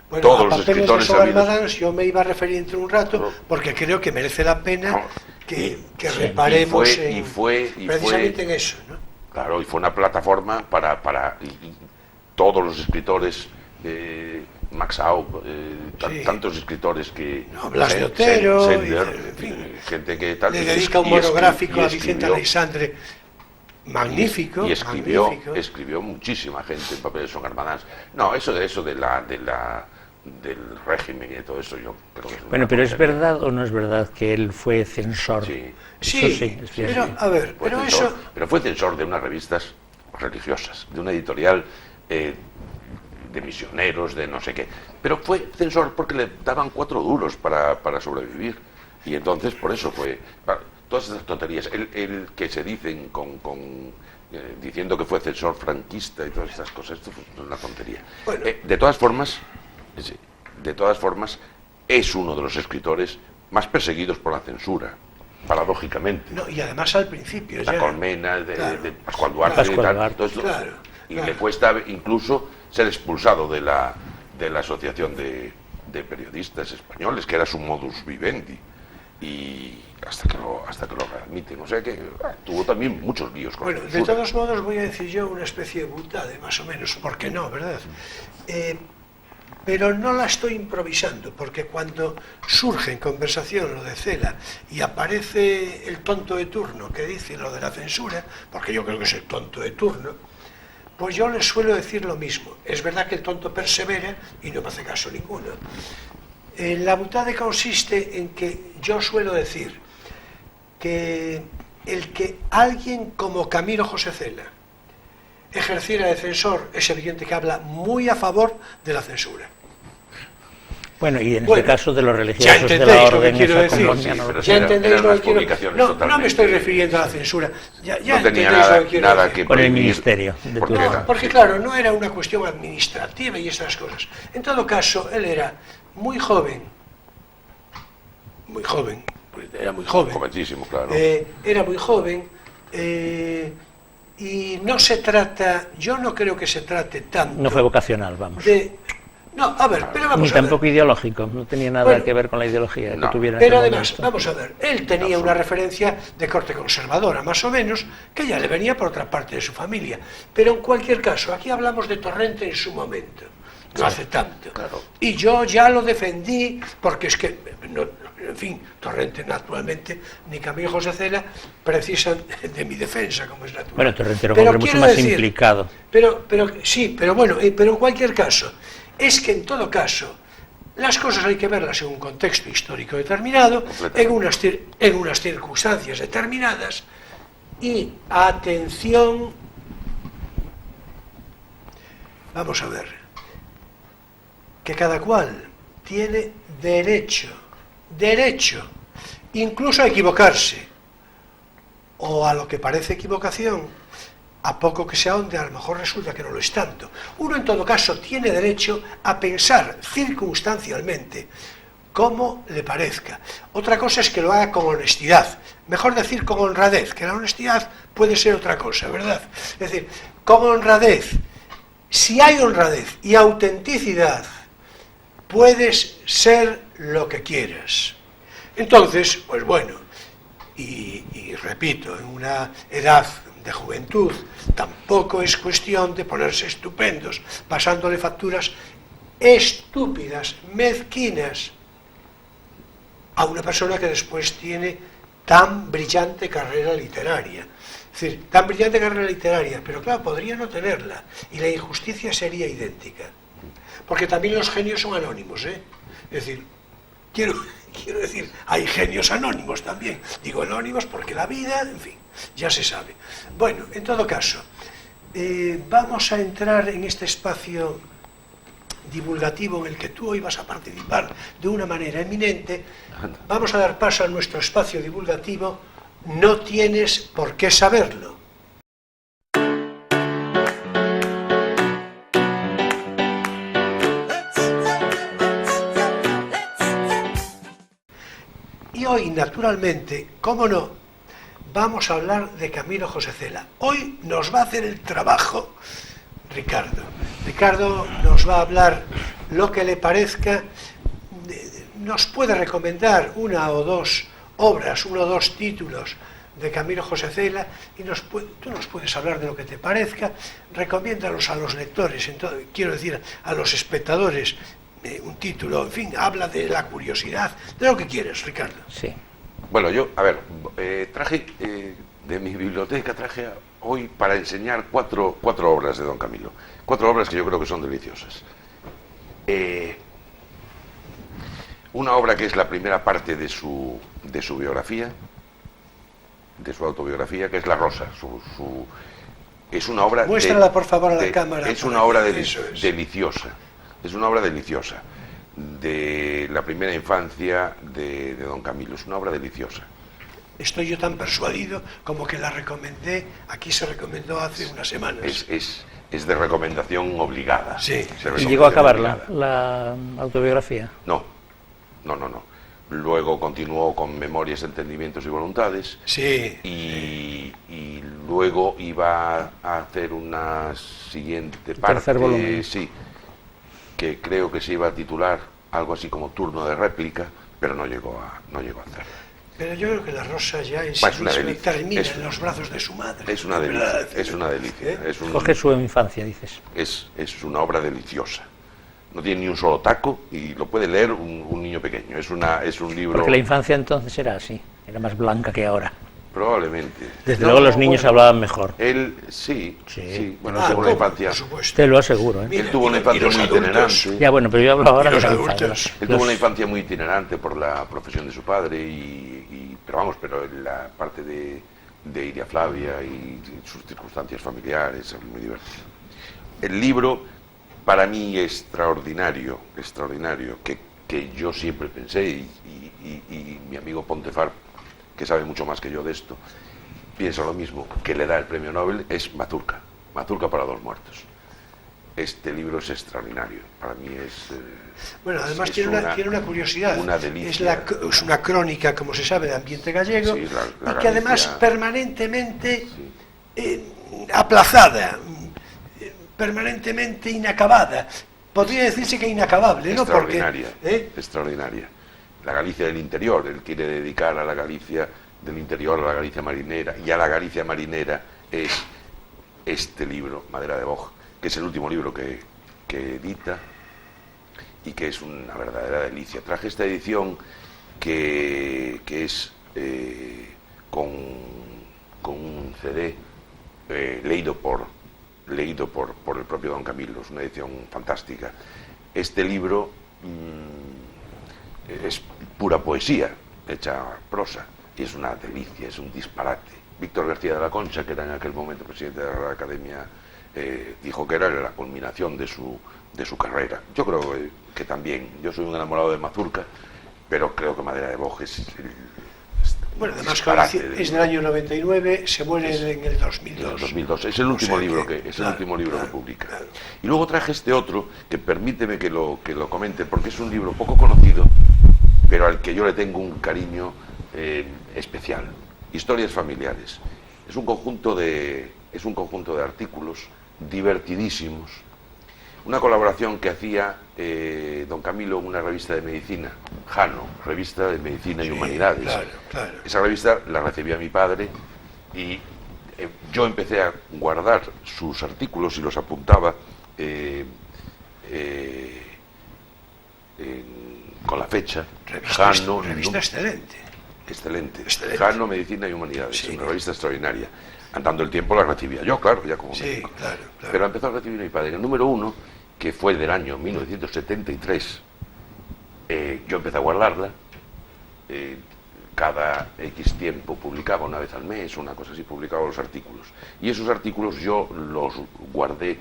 Speaker 2: Bueno,
Speaker 1: todos
Speaker 2: a
Speaker 1: los
Speaker 2: Papeles
Speaker 1: escritores
Speaker 2: de Son
Speaker 1: sabidos.
Speaker 2: Armadans yo me iba a referir entre un rato, porque creo que merece la pena que reparemos precisamente en eso, ¿no?
Speaker 1: Claro, y fue una plataforma para todos los escritores, Max Aub, tantos escritores que...
Speaker 2: No, Blas de Otero,
Speaker 1: Sender,
Speaker 2: en fin,
Speaker 1: gente que tal...
Speaker 2: le dedica un monográfico a Vicente Aleixandre, magnífico.
Speaker 1: Y escribió muchísima gente en Papeles de Son Armadans. No, eso del régimen y todo eso, yo creo que es
Speaker 3: bueno, pero ¿es verdad o no es verdad que él fue censor?
Speaker 2: Sí, pero a ver,
Speaker 1: pero fue censor de unas revistas religiosas, de una editorial de misioneros, de no sé qué. Pero fue censor porque le daban 4 duros para sobrevivir. Y entonces, por eso fue... Todas esas tonterías, el que se dicen diciendo que fue censor franquista y todas esas cosas, esto es una tontería.
Speaker 2: Bueno.
Speaker 1: De todas formas, es uno de los escritores más perseguidos por la censura, paradójicamente.
Speaker 2: No, y además al principio
Speaker 1: La
Speaker 2: ya...
Speaker 1: Colmena, de Pascual Duarte, le cuesta incluso ser expulsado de la Asociación de Periodistas Españoles, que era su modus vivendi. Y hasta que lo readmiten, o sea que tuvo también muchos líos con la censura.
Speaker 2: De todos modos voy a decir yo una especie de butade, más o menos, ¿por qué no, verdad? Pero no la estoy improvisando, porque cuando surge en conversación lo de Cela y aparece el tonto de turno que dice lo de la censura, porque yo creo que es el tonto de turno, pues yo les suelo decir lo mismo. Es verdad que el tonto persevera y no me hace caso ninguno. La butade consiste en que yo suelo decir que el que alguien como Camilo José Cela ejerciera de censor es evidente que habla muy a favor de la censura.
Speaker 3: Bueno, y en este caso de los religiosos de la orden,
Speaker 2: ya entendéis lo que quiero decir. No me estoy refiriendo a la censura.
Speaker 1: No tenía nada que
Speaker 3: con el ministerio.
Speaker 2: Porque claro, no era una cuestión administrativa y esas cosas. En todo caso, él era muy joven, era muy joven.
Speaker 1: Jovencísimo, claro.
Speaker 2: Era muy joven y no se trata, yo no creo que se trate tanto...
Speaker 3: No fue vocacional, vamos.
Speaker 2: No, a ver, pero vamos a ver.
Speaker 3: Ni tampoco ideológico, no tenía nada que ver con la ideología que tuviera.
Speaker 2: Pero además, vamos a ver, él tenía una referencia de corte conservadora, más o menos, que ya le venía por otra parte de su familia. Pero en cualquier caso, aquí hablamos de Torrente en su momento. no hace tanto.
Speaker 1: Claro.
Speaker 2: Y yo ya lo defendí, porque es que, en fin, Torrente naturalmente, ni Camilo José Cela precisan de mi defensa, como es natural.
Speaker 3: Bueno, Torrente era un hombre mucho más implicado.
Speaker 2: Pero sí, pero bueno, pero en cualquier caso, es que en todo caso, las cosas hay que verlas en un contexto histórico determinado, en unas circunstancias determinadas, y atención, vamos a ver, que cada cual tiene derecho, incluso a equivocarse, o a lo que parece equivocación, a poco que se ahonde, a lo mejor resulta que no lo es tanto. Uno, en todo caso, tiene derecho a pensar circunstancialmente como le parezca. Otra cosa es que lo haga con honestidad. Mejor decir con honradez, que la honestidad puede ser otra cosa, ¿verdad? Es decir, con honradez. Si hay honradez y autenticidad, puedes ser lo que quieras. Entonces, pues bueno, y repito, en una edad de juventud, tampoco es cuestión de ponerse estupendos, pasándole facturas estúpidas, mezquinas, a una persona que después tiene tan brillante carrera literaria. Es decir, tan brillante carrera literaria, pero claro, podría no tenerla, y la injusticia sería idéntica. Porque también los genios son anónimos, ¿eh? Es decir, quiero decir, hay genios anónimos también. Digo anónimos porque la vida, en fin, ya se sabe. Bueno, en todo caso, vamos a entrar en este espacio divulgativo en el que tú hoy vas a participar de una manera eminente. Vamos a dar paso a nuestro espacio divulgativo. No tienes por qué saberlo. Y hoy, naturalmente, cómo no, vamos a hablar de Camilo José Cela. Hoy nos va a hacer el trabajo Ricardo. Ricardo nos va a hablar lo que le parezca, nos puede recomendar una o dos obras, uno o dos títulos de Camilo José Cela, y tú nos puedes hablar de lo que te parezca, recomiéndalos a los lectores, quiero decir, a los espectadores, un título, en fin, habla de la curiosidad, de lo que quieres, Ricardo.
Speaker 3: Sí.
Speaker 1: Bueno, yo, a ver, traje de mi biblioteca, hoy para enseñar cuatro obras de don Camilo. 4 obras que yo creo que son deliciosas. Una obra que es la primera parte de su biografía, de su autobiografía, que es La Rosa. Es una obra...
Speaker 2: Muéstrala, por favor, a la cámara.
Speaker 1: Es una obra deliciosa. Es una obra deliciosa. De la primera infancia de don Camilo. Es una obra deliciosa.
Speaker 2: Estoy yo tan persuadido como que la recomendé, aquí se recomendó hace unas semanas.
Speaker 1: Es de recomendación obligada.
Speaker 2: Sí.
Speaker 3: ¿Y llegó a acabar la autobiografía?
Speaker 1: No. Luego continuó con Memorias, Entendimientos y Voluntades.
Speaker 2: Sí.
Speaker 1: Y luego iba a hacer una siguiente parte.
Speaker 3: Tercer volumen.
Speaker 1: Sí. Que creo que se iba a titular algo así como Turno de Réplica, pero no llegó a hacerlo.
Speaker 2: Pero yo creo que La Rosa ya en sí misma termina en los brazos de su madre.
Speaker 1: Es una delicia, es una delicia.
Speaker 3: Coge su infancia, dices.
Speaker 1: Es una obra deliciosa. No tiene ni un solo taco y lo puede leer un niño pequeño. Es un libro...
Speaker 3: Porque la infancia entonces era así, era más blanca que ahora.
Speaker 1: Probablemente.
Speaker 3: Desde luego los niños hablaban mejor.
Speaker 1: Él, sí. Bueno, tuvo una infancia...
Speaker 3: Te lo aseguro, ¿eh?
Speaker 1: Mira, él tuvo una infancia muy itinerante.
Speaker 3: Ya, bueno, pero yo hablo ahora de la
Speaker 2: adultos.
Speaker 1: Él tuvo una infancia muy itinerante por la profesión de su padre pero la parte de Iria Flavia y sus circunstancias familiares es muy divertido. El libro, para mí, extraordinario, que yo siempre pensé, y mi amigo Pontefar, que sabe mucho más que yo de esto, piensa lo mismo, que le da el premio Nobel, es Mazurka para 2 muertos. Este libro es extraordinario, para mí es...
Speaker 2: Bueno, además tiene una curiosidad,
Speaker 1: una delicia.
Speaker 2: Es una crónica, como se sabe, de ambiente gallego,
Speaker 1: sí, la
Speaker 2: y que además
Speaker 1: Galicia,
Speaker 2: permanentemente aplazada, permanentemente inacabada. Podría decirse que inacabable, ¿no?
Speaker 1: Extraordinaria. La Galicia del interior, él quiere dedicar a la Galicia del interior, a la Galicia marinera, y a la Galicia marinera es este libro, Madera de Boj, que es el último libro que edita, y que es una verdadera delicia. Traje esta edición que es con un CD leído por el propio Don Camilo. Es una edición fantástica. Este libro es pura poesía hecha prosa y es una delicia, es un disparate. Víctor García de la Concha, que era en aquel momento presidente de la Real Academia, dijo que era la culminación de su carrera. Yo creo que también. Yo soy un enamorado de Mazurca, pero creo que Madera de Boj es
Speaker 2: bueno, además es del año 99, se muere en el 2002.
Speaker 1: 2002. Es el último libro que publica. Claro. Y luego traje este otro, que permíteme que lo comente, porque es un libro poco conocido, pero al que yo le tengo un cariño especial. Historias familiares. Es un conjunto de artículos divertidísimos. Una colaboración que hacía Don Camilo en una revista de medicina, Jano, revista de medicina y humanidades.
Speaker 2: Claro.
Speaker 1: Esa revista la recibía mi padre y yo empecé a guardar sus artículos y los apuntaba con la fecha.
Speaker 2: Revista excelente.
Speaker 1: Excelente. Jano, medicina y humanidades. Sí. Una revista extraordinaria. Andando el tiempo la recibía yo, claro, ya como médico.
Speaker 2: Claro.
Speaker 1: Pero empezó a recibir mi padre. En el número 1, que fue del año 1973, yo empecé a guardarla. Cada X tiempo publicaba, una vez al mes, una cosa así, publicaba los artículos. Y esos artículos yo los guardé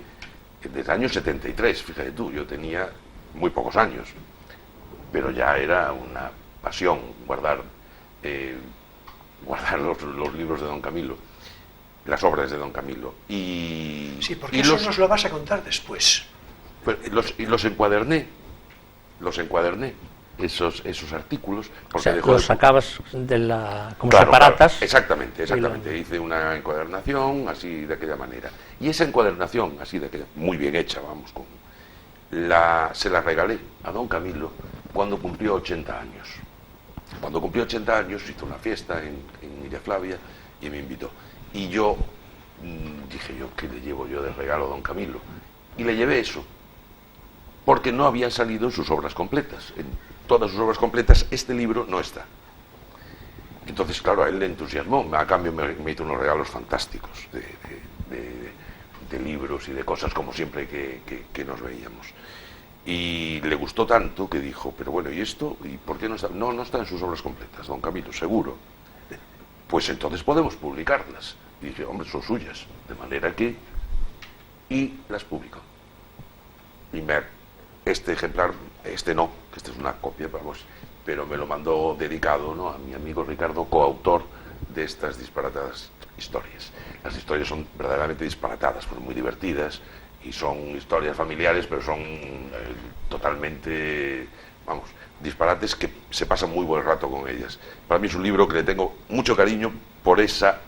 Speaker 1: desde el año 73, fíjate tú, yo tenía muy pocos años, pero ya era una pasión guardar los libros de Don Camilo, las obras de Don Camilo.
Speaker 2: Sí, porque eso nos lo vas a contar después.
Speaker 1: Los encuaderné, esos artículos. Porque
Speaker 3: o sea, los sacabas como separatas.
Speaker 1: Claro, exactamente. Hice una encuadernación así de aquella manera. Y esa encuadernación, así de aquella, muy bien hecha, vamos, se la regalé a Don Camilo cuando cumplió 80 años. Cuando cumplió 80 años hizo una fiesta en Miraflavia y me invitó. Y yo dije ¿qué le llevo yo de regalo a Don Camilo? Y le llevé eso, porque no habían salido en sus obras completas. En todas sus obras completas este libro no está. Entonces, claro, a él le entusiasmó. A cambio me hizo unos regalos fantásticos de libros y de cosas, como siempre que nos veíamos. Y le gustó tanto que dijo, pero bueno, ¿y esto? ¿Y por qué no está? No está en sus obras completas, Don Camilo, seguro. Pues entonces podemos publicarlas. Y dije, hombre, son suyas, de manera que... Y las publicó. Y este ejemplar, este no, esta es una copia para vos, pero me lo mandó dedicado, ¿no?, a mi amigo Ricardo, coautor de estas disparatadas historias. Las historias son verdaderamente disparatadas, pero muy divertidas, y son historias familiares, pero son totalmente, vamos, disparates que se pasa muy buen rato con ellas. Para mí es un libro que le tengo mucho cariño por esa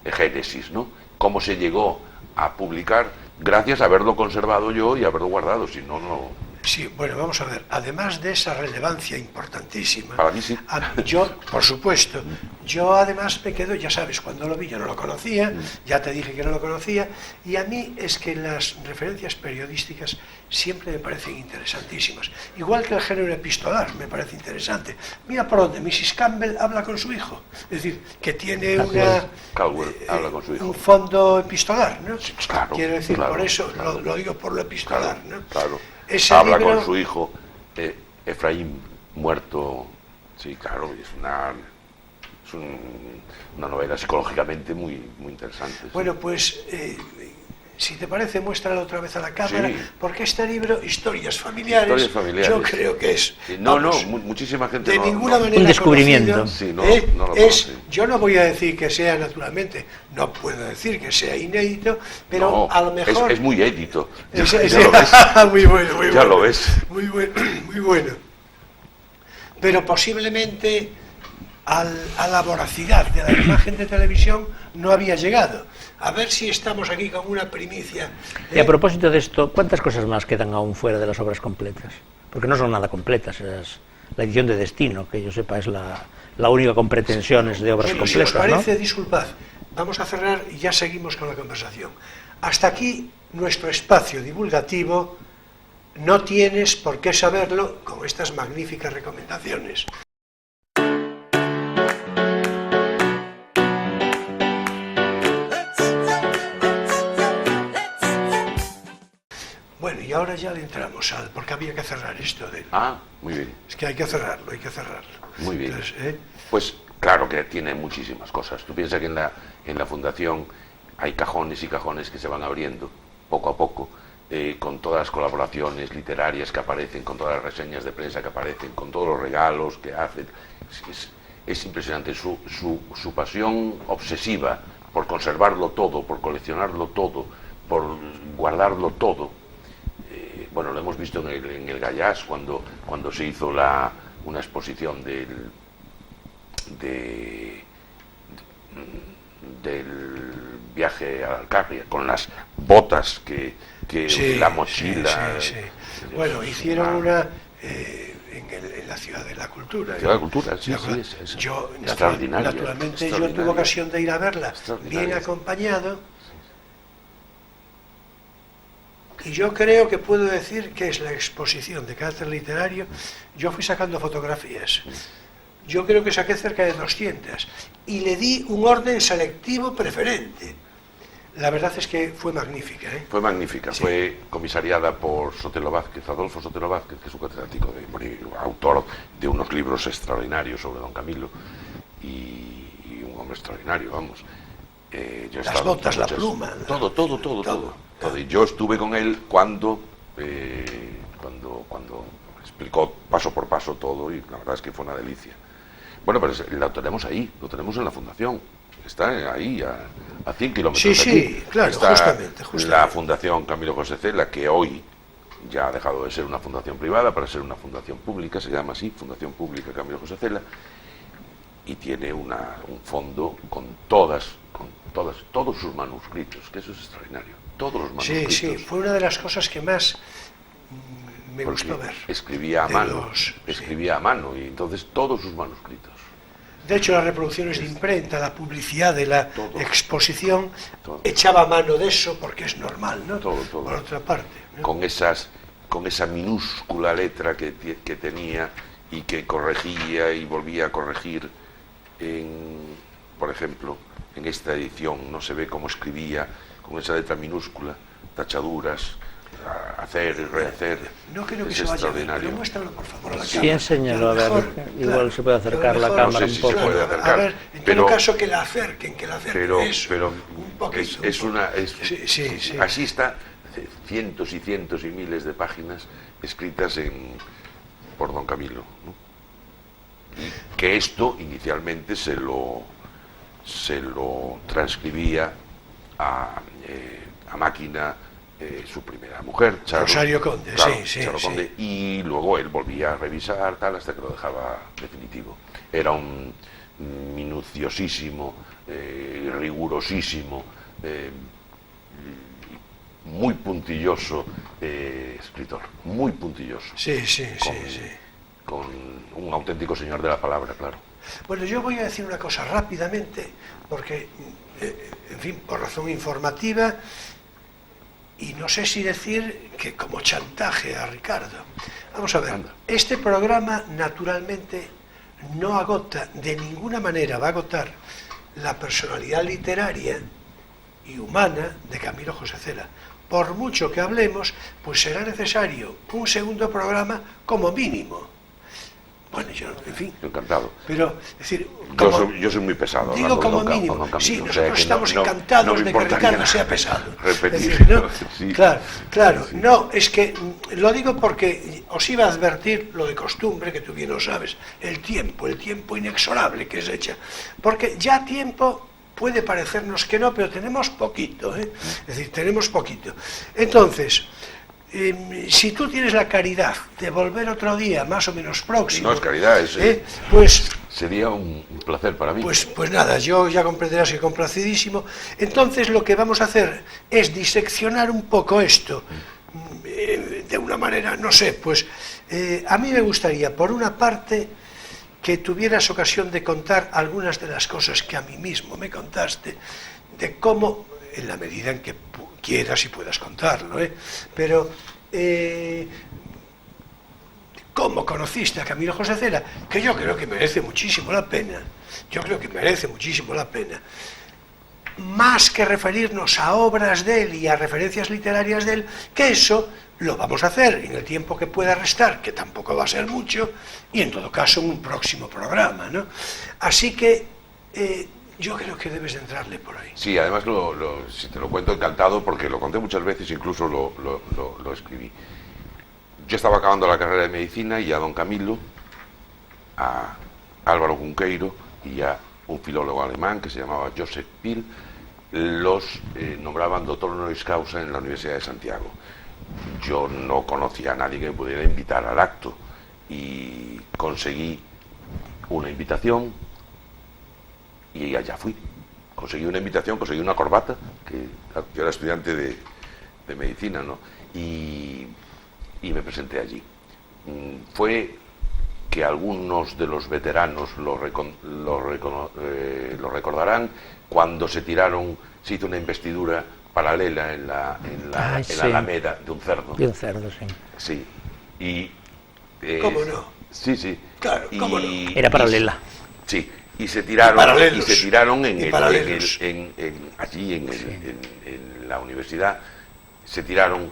Speaker 1: génesis, ¿no? Cómo se llegó a publicar gracias a haberlo conservado yo y haberlo guardado, si no, no...
Speaker 2: Sí, bueno, vamos a ver, además de esa relevancia importantísima,
Speaker 1: para mí sí.
Speaker 2: Yo, por supuesto, yo además me quedo, ya sabes, cuando lo vi yo no lo conocía, ya te dije que no lo conocía, y a mí es que las referencias periodísticas siempre me parecen interesantísimas, igual que el género epistolar me parece interesante. Mira por dónde Mrs. Campbell habla con su hijo, es decir, que tiene
Speaker 1: Caldwell habla con su hijo.
Speaker 2: Un fondo epistolar, ¿no?
Speaker 1: Sí, claro,
Speaker 2: quiero decir,
Speaker 1: claro,
Speaker 2: por eso
Speaker 1: claro,
Speaker 2: lo digo por lo epistolar,
Speaker 1: claro,
Speaker 2: ¿no?
Speaker 1: Claro.
Speaker 2: Habla
Speaker 1: libro... con su hijo Efraín muerto. Sí, claro, es una novela psicológicamente muy interesante.
Speaker 2: Bueno,
Speaker 1: sí.
Speaker 2: Pues si te parece, muéstralo otra vez a la cámara, sí. Porque este libro, Historias Familiares, yo creo que es...
Speaker 1: muchísima gente
Speaker 2: de ninguna manera
Speaker 3: un descubrimiento.
Speaker 2: Conocido,
Speaker 1: sí, no lo
Speaker 2: yo no voy a decir que sea, naturalmente, no puedo decir que sea inédito, pero
Speaker 1: no,
Speaker 2: a lo mejor...
Speaker 1: Es muy édito.
Speaker 2: Ya lo ves. Muy bueno, muy
Speaker 1: ya
Speaker 2: bueno.
Speaker 1: Lo ves.
Speaker 2: Muy bueno, muy bueno. Pero posiblemente a la voracidad de la imagen de televisión no había llegado. A ver si estamos aquí con una primicia.
Speaker 3: Y a propósito de esto, ¿cuántas cosas más quedan aún fuera de las obras completas? Porque no son nada completas. La edición de Destino, que yo sepa, es la única con pretensiones de obras completas.
Speaker 2: Si os parece,
Speaker 3: ¿no?
Speaker 2: Disculpad, vamos a cerrar y ya seguimos con la conversación. Hasta aquí nuestro espacio divulgativo no tienes por qué saberlo con estas magníficas recomendaciones. Bueno, y ahora ya le entramos porque había que cerrar esto de...
Speaker 1: Ah, muy bien.
Speaker 2: Es que hay que cerrarlo, hay que cerrarlo.
Speaker 1: Muy bien.
Speaker 2: Entonces,
Speaker 1: Pues claro que tiene muchísimas cosas. Tú piensas que en la fundación hay cajones y cajones que se van abriendo poco a poco, con todas las colaboraciones literarias que aparecen, con todas las reseñas de prensa que aparecen, con todos los regalos que hacen. Es impresionante su pasión obsesiva por conservarlo todo, por coleccionarlo todo, por guardarlo todo. Bueno, lo hemos visto en el Gallás cuando se hizo una exposición del viaje a Alcarria, con las botas
Speaker 2: sí,
Speaker 1: la mochila.
Speaker 2: Sí. Bueno, hicieron una en la Ciudad de la Cultura.
Speaker 1: Ciudad de la Cultura, sí, es
Speaker 2: yo,
Speaker 1: extraordinario.
Speaker 2: Naturalmente yo tuve ocasión de ir a verla, bien acompañado. Y yo creo que puedo decir que es la exposición de carácter literario. Yo fui sacando fotografías. Yo creo que saqué cerca de 200 y le di un orden selectivo preferente. La verdad es que fue magnífica, ¿eh?
Speaker 1: Fue magnífica,
Speaker 2: sí.
Speaker 1: Fue comisariada por Sotelo Vázquez, Adolfo Sotelo Vázquez, que es un catedrático, autor de unos libros extraordinarios sobre Don Camilo, y un hombre extraordinario, vamos.
Speaker 2: Las botas, la pluma.
Speaker 1: Todo. Y yo estuve con él cuando explicó paso por paso todo, y la verdad es que fue una delicia. Bueno, pero lo tenemos ahí, lo tenemos en la fundación. Está ahí, a 100 kilómetros de aquí.
Speaker 2: Sí, claro,
Speaker 1: está
Speaker 2: justamente.
Speaker 1: La Fundación Camilo José Cela, que hoy ya ha dejado de ser una fundación privada para ser una fundación pública, se llama así, Fundación Pública Camilo José Cela, y tiene un fondo con todos sus manuscritos, que eso es extraordinario. Todos los manuscritos.
Speaker 2: Sí, fue una de las cosas que más me gustó ver.
Speaker 1: Escribía a mano, y entonces todos sus manuscritos.
Speaker 2: De hecho, las reproducciones de imprenta, la publicidad de la exposición, echaba mano de eso porque es normal, ¿no?
Speaker 1: Todo.
Speaker 2: Por otra parte, ¿no?
Speaker 1: Con esa minúscula letra que tenía y que corregía y volvía a corregir. Por ejemplo, en esta edición no se ve cómo escribía con esa letra minúscula, tachaduras, hacer y rehacer.
Speaker 2: No creo que se vaya a ver, pero muéstralo por favor a la cámara.
Speaker 3: Sí, enséñalo, a ver, igual se puede acercar la cámara
Speaker 1: no sé si
Speaker 3: un poco.
Speaker 1: se puede acercar,
Speaker 2: a ver, en todo caso que la acerquen,
Speaker 1: pero
Speaker 2: un poquito. Sí.
Speaker 1: Así está, cientos y cientos y miles de páginas escritas por Don Camilo, ¿no? Y que esto inicialmente se lo transcribía a máquina su primera mujer,
Speaker 2: Rosario Conde,
Speaker 1: claro,
Speaker 2: sí.
Speaker 1: Conde, y luego él volvía a revisar tal hasta que lo dejaba definitivo. Era un minuciosísimo, rigurosísimo, muy puntilloso escritor, muy puntilloso.
Speaker 2: Sí.
Speaker 1: Con un auténtico señor de la palabra, claro.
Speaker 2: Bueno, yo voy a decir una cosa rápidamente, porque, en fin, por razón informativa, y no sé si decir que como chantaje a Ricardo. Vamos a ver, este programa naturalmente no agota, de ninguna manera va a agotar la personalidad literaria y humana de Camilo José Cela. Por mucho que hablemos, pues será necesario un segundo programa como mínimo. Bueno, yo, en fin.
Speaker 1: Encantado.
Speaker 2: Pero, es decir,
Speaker 1: yo soy muy pesado.
Speaker 2: Digo como mínimo.
Speaker 1: Camilo,
Speaker 2: sí,
Speaker 1: o
Speaker 2: nosotros
Speaker 1: sea,
Speaker 2: estamos encantados de que Ricardo sea pesado.
Speaker 1: Repetir.
Speaker 2: Es decir, ¿no?
Speaker 1: Sí.
Speaker 2: Claro.
Speaker 1: Sí.
Speaker 2: No, es que lo digo porque os iba a advertir lo de costumbre, que tú bien lo sabes, el tiempo inexorable que es hecha. Porque ya tiempo puede parecernos que no, pero tenemos poquito, ¿eh? Es decir, tenemos poquito. Entonces, si tú tienes la caridad de volver otro día más o menos próximo,
Speaker 1: no es caridad,
Speaker 2: pues
Speaker 1: sería un placer para mí.
Speaker 2: Pues nada, yo ya comprenderás que complacidísimo. Entonces lo que vamos a hacer es diseccionar un poco esto de una manera, no sé, pues a mí me gustaría, por una parte, que tuvieras ocasión de contar algunas de las cosas que a mí mismo me contaste, de cómo, en la medida en que quieras y puedas contarlo, pero ¿Cómo conociste a Camilo José Cela? Que yo creo que merece muchísimo la pena. Yo creo que merece muchísimo la pena. Más que referirnos a obras de él y a referencias literarias de él, que eso lo vamos a hacer en el tiempo que pueda restar, que tampoco va a ser mucho, y en todo caso en un próximo programa, ¿no? Así que yo creo que debes de entrarle por ahí.
Speaker 1: Sí, además, si te lo cuento, encantado, porque lo conté muchas veces, incluso lo escribí. Yo estaba acabando la carrera de medicina y a don Camilo, a Álvaro Cunqueiro y a un filólogo alemán que se llamaba Joseph Pil, los nombraban doctor honoris causa en la Universidad de Santiago. Yo no conocía a nadie que me pudiera invitar al acto y conseguí una invitación y allá fui. Conseguí una invitación, conseguí una corbata, que yo era estudiante de medicina, ¿no? Y me presenté allí. Fue que algunos de los veteranos lo recordarán, cuando se hizo una investidura paralela en la Alameda de un cerdo.
Speaker 3: De un cerdo, sí.
Speaker 1: Sí. Y,
Speaker 2: ¿cómo no?
Speaker 1: Sí, sí.
Speaker 2: Claro, ¿cómo no?
Speaker 3: Era paralela.
Speaker 1: Sí. Y se tiraron allí en la universidad, se tiraron,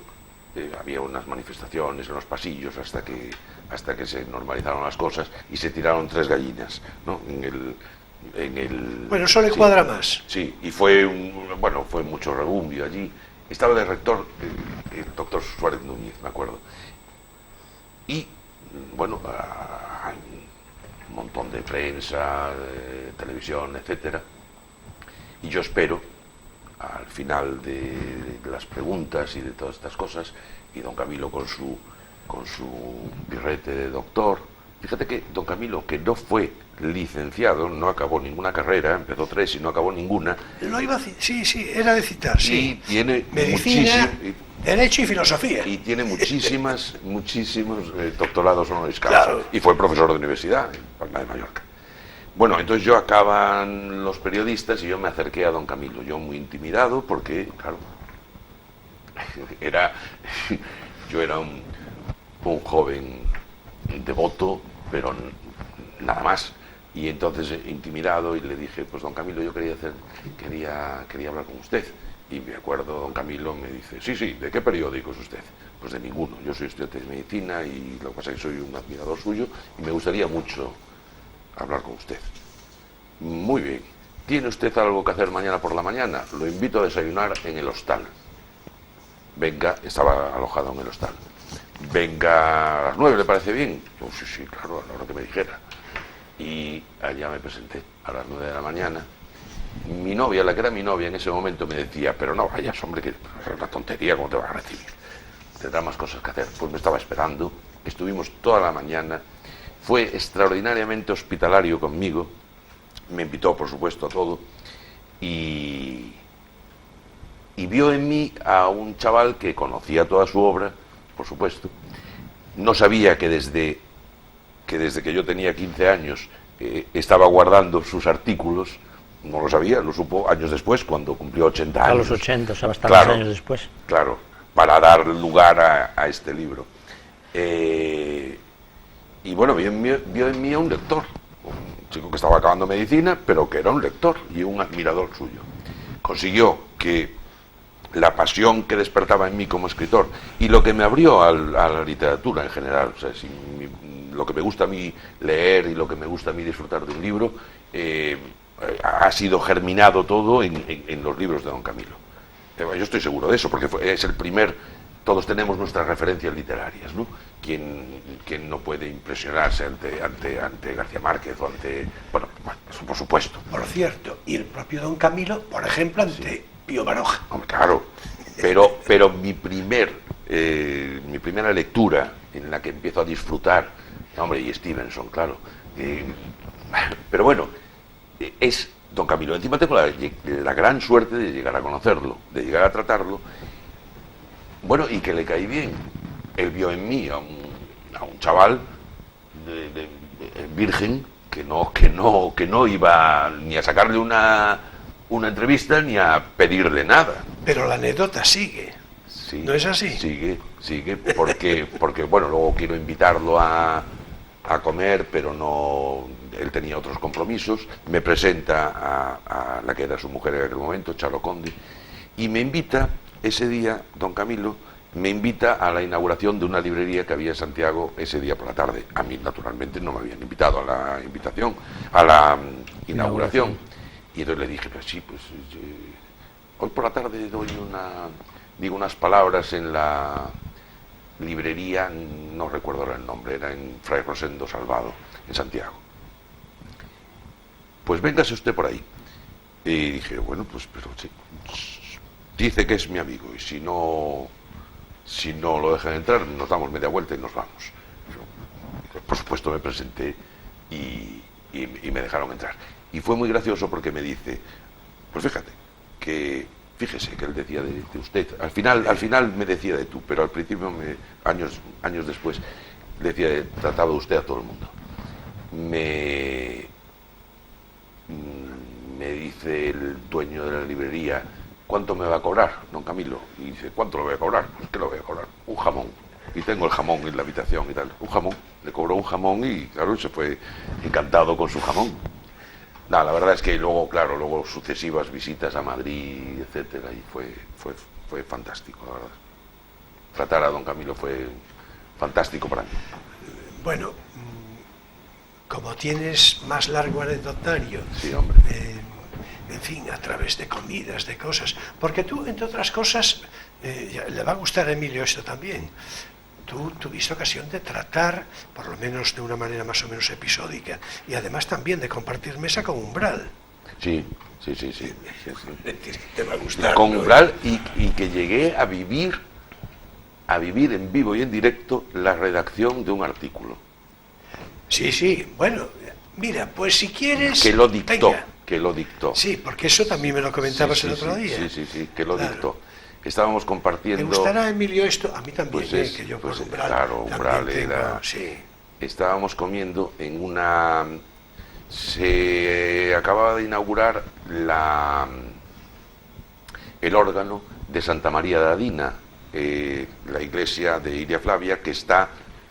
Speaker 1: había unas manifestaciones en los pasillos hasta que se normalizaron las cosas, y se tiraron 3 gallinas, ¿no?
Speaker 2: Bueno, eso le cuadra más.
Speaker 1: Sí, y fue mucho rebumbio allí. Estaba de rector el doctor Suárez Núñez, me acuerdo. Y bueno, hay un montón de prensa, de televisión, etcétera. Y yo espero, al final de las preguntas y de todas estas cosas, y don Camilo con su birrete de doctor. Fíjate que don Camilo, que no fue licenciado, no acabó ninguna carrera, empezó 3 y no acabó ninguna.
Speaker 2: Sí, era de citar, sí.
Speaker 1: Y tiene
Speaker 2: medicina, derecho y filosofía.
Speaker 1: Y tiene muchísimos doctorados honoris causa.
Speaker 2: Claro.
Speaker 1: Y fue profesor de universidad en Palma de Mallorca. Bueno, entonces acaban los periodistas y yo me acerqué a don Camilo, yo muy intimidado, porque, claro, yo era un joven devoto, pero nada más. Y entonces, intimidado, y le dije, pues don Camilo, yo quería hablar con usted. Y me acuerdo, don Camilo me dice, sí, ¿de qué periódico es usted? Pues de ninguno, yo soy estudiante de medicina y lo que pasa es que soy un admirador suyo y me gustaría mucho hablar con usted. Muy bien. ¿Tiene usted algo que hacer mañana por la mañana? Lo invito a desayunar en el hostal. Venga, estaba alojado en el hostal. Venga a las 9, ¿le parece bien? Yo, sí, claro, a la hora que me dijera. Y allá me presenté a las 9 de la mañana. Mi novia, la que era mi novia en ese momento, me decía, pero no vayas, hombre, que es una tontería, ¿cómo te vas a recibir? Tendrá más cosas que hacer. Pues me estaba esperando, estuvimos toda la mañana. Fue extraordinariamente hospitalario conmigo, me invitó, por supuesto, a todo, y vio en mí a un chaval que conocía toda su obra, por supuesto. No sabía que desde que yo tenía 15 años estaba guardando sus artículos, no lo sabía, lo supo años después, cuando cumplió 80 años.
Speaker 3: A los 80, o sea, bastantes años después.
Speaker 1: Claro, para dar lugar a este libro. Y bueno, vio en mí a un lector, un chico que estaba acabando medicina, pero que era un lector y un admirador suyo. Consiguió que la pasión que despertaba en mí como escritor y lo que me abrió a la literatura en general, o sea, lo que me gusta a mí leer y lo que me gusta a mí disfrutar de un libro, ha sido germinado todo en los libros de don Camilo. Yo estoy seguro de eso, porque es el primer. Todos tenemos nuestras referencias literarias, ¿no? ¿Quién no puede impresionarse ante García Márquez o ante... Bueno, eso por supuesto.
Speaker 2: Por cierto, y el propio don Camilo, por ejemplo, ante Pío Baroja.
Speaker 1: Hombre, claro, pero mi primera lectura en la que empiezo a disfrutar, hombre, y Stevenson, claro, pero bueno, es don Camilo. Encima tengo la gran suerte de llegar a conocerlo, de llegar a tratarlo. Bueno, y que le caí bien. Él vio en mí a un chaval virgen que no iba ni a sacarle una entrevista ni a pedirle nada.
Speaker 2: Pero la anécdota sigue.
Speaker 1: sí.
Speaker 2: ¿No es así?
Speaker 1: Sigue, porque bueno, luego quiero invitarlo a comer, pero no, él tenía otros compromisos. Me presenta a la que era su mujer en aquel momento, Charo Conde, y me invita ese día, don Camilo, me invita a la inauguración de una librería que había en Santiago ese día por la tarde. A mí, naturalmente, no me habían invitado a la invitación, a la inauguración. Y entonces le dije, pues sí, pues hoy por la tarde digo unas palabras en la librería, no recuerdo ahora el nombre, era en Fray Rosendo Salvado, en Santiago. Pues véngase usted por ahí. Y dije, bueno, pues pero sí, dice que es mi amigo, y si no lo dejan entrar, nos damos media vuelta y nos vamos. Yo, por supuesto, me presenté y me dejaron entrar. Y fue muy gracioso porque me dice, pues fíjese que él decía de usted, al final me decía de tú, pero al principio, años después, decía, trataba de usted a todo el mundo. Me dice el dueño de la librería, ¿cuánto me va a cobrar, don Camilo? Y dice, ¿cuánto lo voy a cobrar? Pues ¿qué lo voy a cobrar? Un jamón. Y tengo el jamón en la habitación y tal. Un jamón. Le cobró un jamón y, claro, se fue encantado con su jamón. No, la verdad es que luego sucesivas visitas a Madrid, etcétera, y fue fantástico, la verdad. Tratar a don Camilo fue fantástico para mí.
Speaker 2: Bueno, como tienes más largo anecdotario,
Speaker 1: sí, hombre.
Speaker 2: En fin, a través de comidas, de cosas, porque tú, entre otras cosas, le va a gustar a Emilio esto también, tú tuviste ocasión de tratar, por lo menos de una manera más o menos episódica, y además también de compartir mesa con Umbral.
Speaker 1: Sí.
Speaker 2: Te va a gustar.
Speaker 1: Con Umbral, y que llegué a vivir en vivo y en directo la redacción de un artículo.
Speaker 2: Sí, bueno, mira, pues si quieres...
Speaker 1: Que lo dictó.
Speaker 2: Venga.
Speaker 1: Que lo dictó.
Speaker 2: Sí, porque eso también me lo comentabas el otro día.
Speaker 1: Sí, que lo
Speaker 2: claro.
Speaker 1: dictó. Estábamos compartiendo...
Speaker 2: ¿Me gustará, Emilio, esto? A mí también,
Speaker 1: pues
Speaker 2: que yo
Speaker 1: pues
Speaker 2: por Umbral...
Speaker 1: Claro, Umbral
Speaker 2: tengo,
Speaker 1: era...
Speaker 2: sí.
Speaker 1: Estábamos comiendo en una... Se acababa de inaugurar el órgano de Santa María de Adina, la iglesia de Iria Flavia, que está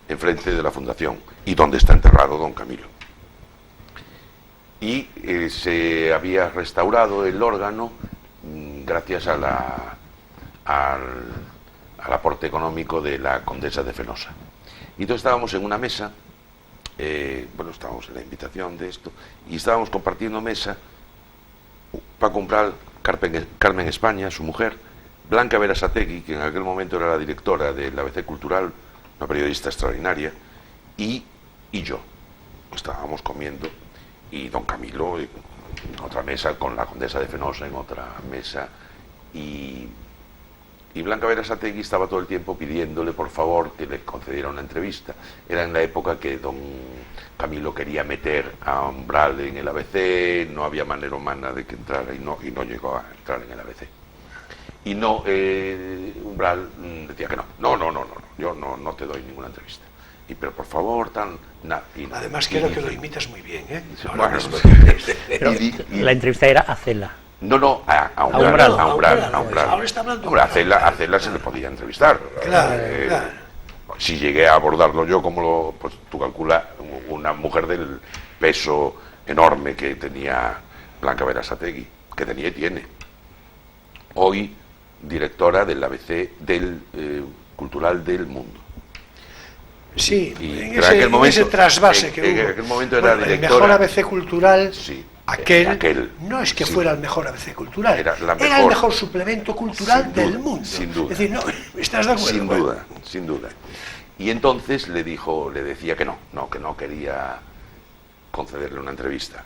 Speaker 1: enfrente de la fundación, y donde está enterrado don Camilo. Y se había restaurado el órgano gracias al aporte económico de la condesa de Fenosa. Y entonces estábamos en una mesa, estábamos en la invitación de esto, y estábamos compartiendo mesa, Paco Umbral, Carmen España, su mujer, Blanca Berasategui, que en aquel momento era la directora del ABC Cultural, una periodista extraordinaria, y yo. Estábamos comiendo, y don Camilo en otra mesa, con la condesa de Fenosa en otra mesa, y Blanca Berasategui estaba todo el tiempo pidiéndole por favor que le concediera una entrevista. Era en la época que don Camilo quería meter a Umbral en el ABC, no había manera humana de que entrara, y no llegó a entrar en el ABC. Y Umbral decía que no, yo no te doy ninguna entrevista. Pero por favor, nada.
Speaker 2: Además creo que lo imitas muy bien, ¿eh?
Speaker 1: Bueno,
Speaker 3: pero la entrevista era a Cela.
Speaker 1: No, a Umbral.
Speaker 2: Ahora está hablando.
Speaker 1: Hombre, a Cela se le podía entrevistar.
Speaker 2: Claro.
Speaker 1: Si llegué a abordarlo yo, pues tú calculas, una mujer del peso enorme que tenía Blanca Berasategui, que tenía y tiene. Hoy directora del ABC del Cultural del Mundo.
Speaker 2: Sí,
Speaker 1: en
Speaker 2: ese trasvase que hubo.
Speaker 1: En aquel momento era directora.
Speaker 2: El mejor ABC Cultural,
Speaker 1: sí,
Speaker 2: aquel no es que
Speaker 1: sí,
Speaker 2: fuera el mejor ABC Cultural,
Speaker 1: era
Speaker 2: el mejor suplemento cultural del mundo.
Speaker 1: Sin duda.
Speaker 2: Es decir, no, ¿estás de acuerdo?
Speaker 1: Sin duda. Y entonces le decía que no quería concederle una entrevista.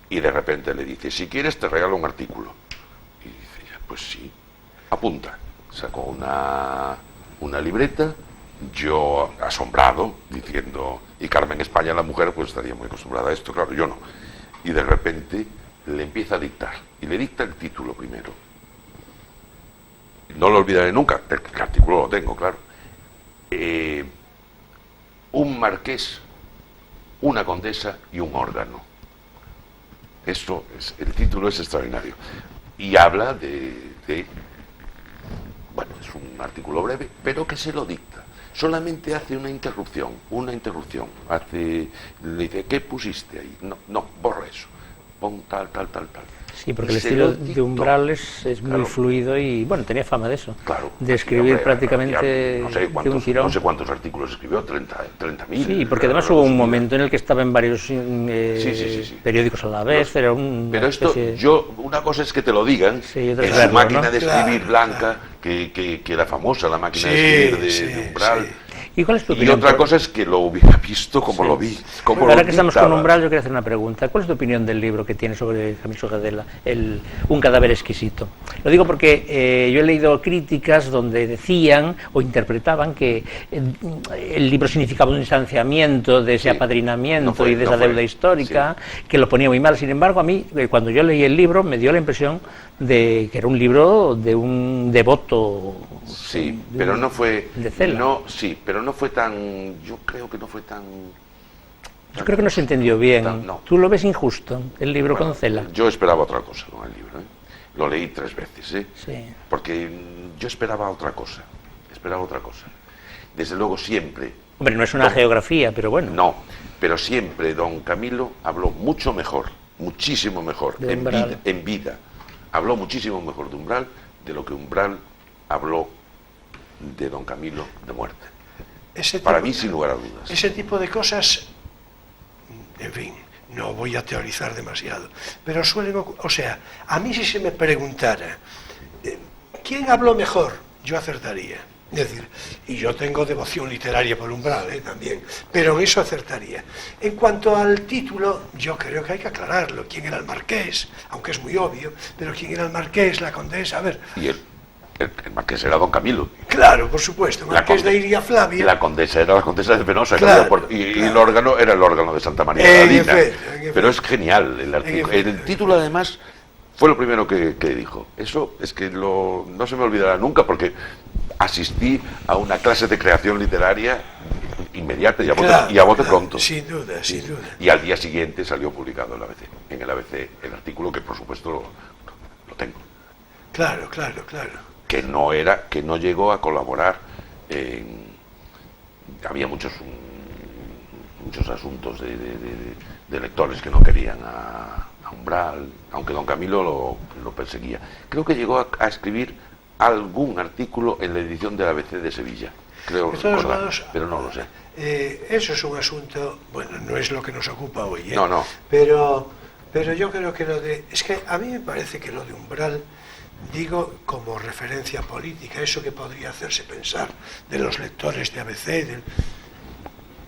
Speaker 1: Y de repente le dice, si quieres te regalo un artículo. Y dice, pues sí, apunta. Sacó una libreta. Yo asombrado, diciendo, y Carmen España, la mujer, pues estaría muy acostumbrada a esto, claro, yo no. Y de repente le empieza a dictar, y le dicta el título primero. No lo olvidaré nunca, el artículo lo tengo, claro. Un marqués, una condesa y un órgano. El título es extraordinario. Y habla de es un artículo breve, pero que se lo dicta. Solamente hace una interrupción, le dice, ¿qué pusiste ahí? No, borra eso, pon tal.
Speaker 3: Sí, porque el estilo de Umbral es muy fluido y, bueno, tenía fama de eso.
Speaker 1: Claro.
Speaker 3: De escribir prácticamente de un tirón.
Speaker 1: No sé cuántos artículos escribió, 30.000.
Speaker 3: Sí, porque además hubo un momento en el que estaba en varios periódicos a la vez. Era
Speaker 1: pero esto, una cosa es que te lo digan, en su máquina de escribir blanca, que era famosa la máquina de escribir de Umbral.
Speaker 3: Sí. ¿Y cuál es tu opinión?
Speaker 1: Y otra cosa es que lo hubiera visto como lo vi.
Speaker 3: Ahora que estamos con Umbral, yo quería hacer una pregunta. ¿Cuál es tu opinión del libro que tiene sobre Camilo Gadela, Un cadáver exquisito? Lo digo porque yo he leído críticas donde decían o interpretaban que el libro significaba un distanciamiento de ese apadrinamiento y de esa deuda histórica, que lo ponía muy mal. Sin embargo, a mí, cuando yo leí el libro, me dio la impresión de que era un libro de un devoto.
Speaker 1: Sí, pero no fue.
Speaker 3: De Cela.
Speaker 1: Pero no fue tan. Yo creo que no fue tan.
Speaker 3: Yo creo que no se entendió bien.
Speaker 1: No.
Speaker 3: ¿Tú lo ves injusto, el libro con Cela?
Speaker 1: Yo esperaba otra cosa con el libro. Lo leí 3 veces,
Speaker 3: Sí.
Speaker 1: Porque yo esperaba otra cosa. Desde luego siempre.
Speaker 3: Hombre, no es una geografía, pero bueno.
Speaker 1: No, pero siempre don Camilo habló mucho mejor, muchísimo mejor, en vida. Habló muchísimo mejor de Umbral de lo que Umbral habló de don Camilo de muerte. Para mí, sin lugar a dudas.
Speaker 2: Ese tipo de cosas, en fin, no voy a teorizar demasiado, pero a mí si se me preguntara ¿quién habló mejor? Yo acertaría. Es decir, y yo tengo devoción literaria por Umbral, también, pero en eso acertaría. En cuanto al título, yo creo que hay que aclararlo. ¿Quién era el marqués? Aunque es muy obvio, pero ¿quién era el marqués, la condesa? A ver.
Speaker 1: Y el marqués era don Camilo.
Speaker 2: Claro, por supuesto, marqués de Iria Flavia.
Speaker 1: Y la condesa era la condesa de Penosa,
Speaker 2: claro,
Speaker 1: y el órgano era el órgano de Santa María Magdalena. Pero es genial el artículo. El título, además, fue lo primero que dijo. Eso es que no se me olvidará nunca, porque asistí a una clase de creación literaria inmediata y a bote pronto.
Speaker 2: Sin duda.
Speaker 1: Y al día siguiente salió publicado en el ABC el artículo, que por supuesto lo tengo.
Speaker 2: Claro.
Speaker 1: Que no llegó a colaborar había muchos asuntos de lectores que no querían a Umbral, aunque don Camilo lo perseguía. Creo que llegó a escribir algún artículo en la edición del ABC de Sevilla, creo recordar, pero no lo sé.
Speaker 2: Eso es un asunto, bueno, no es lo que nos ocupa hoy,
Speaker 1: No.
Speaker 2: Pero yo creo que es que a mí me parece que lo de Umbral, digo como referencia política, eso que podría hacerse pensar de los lectores de ABC,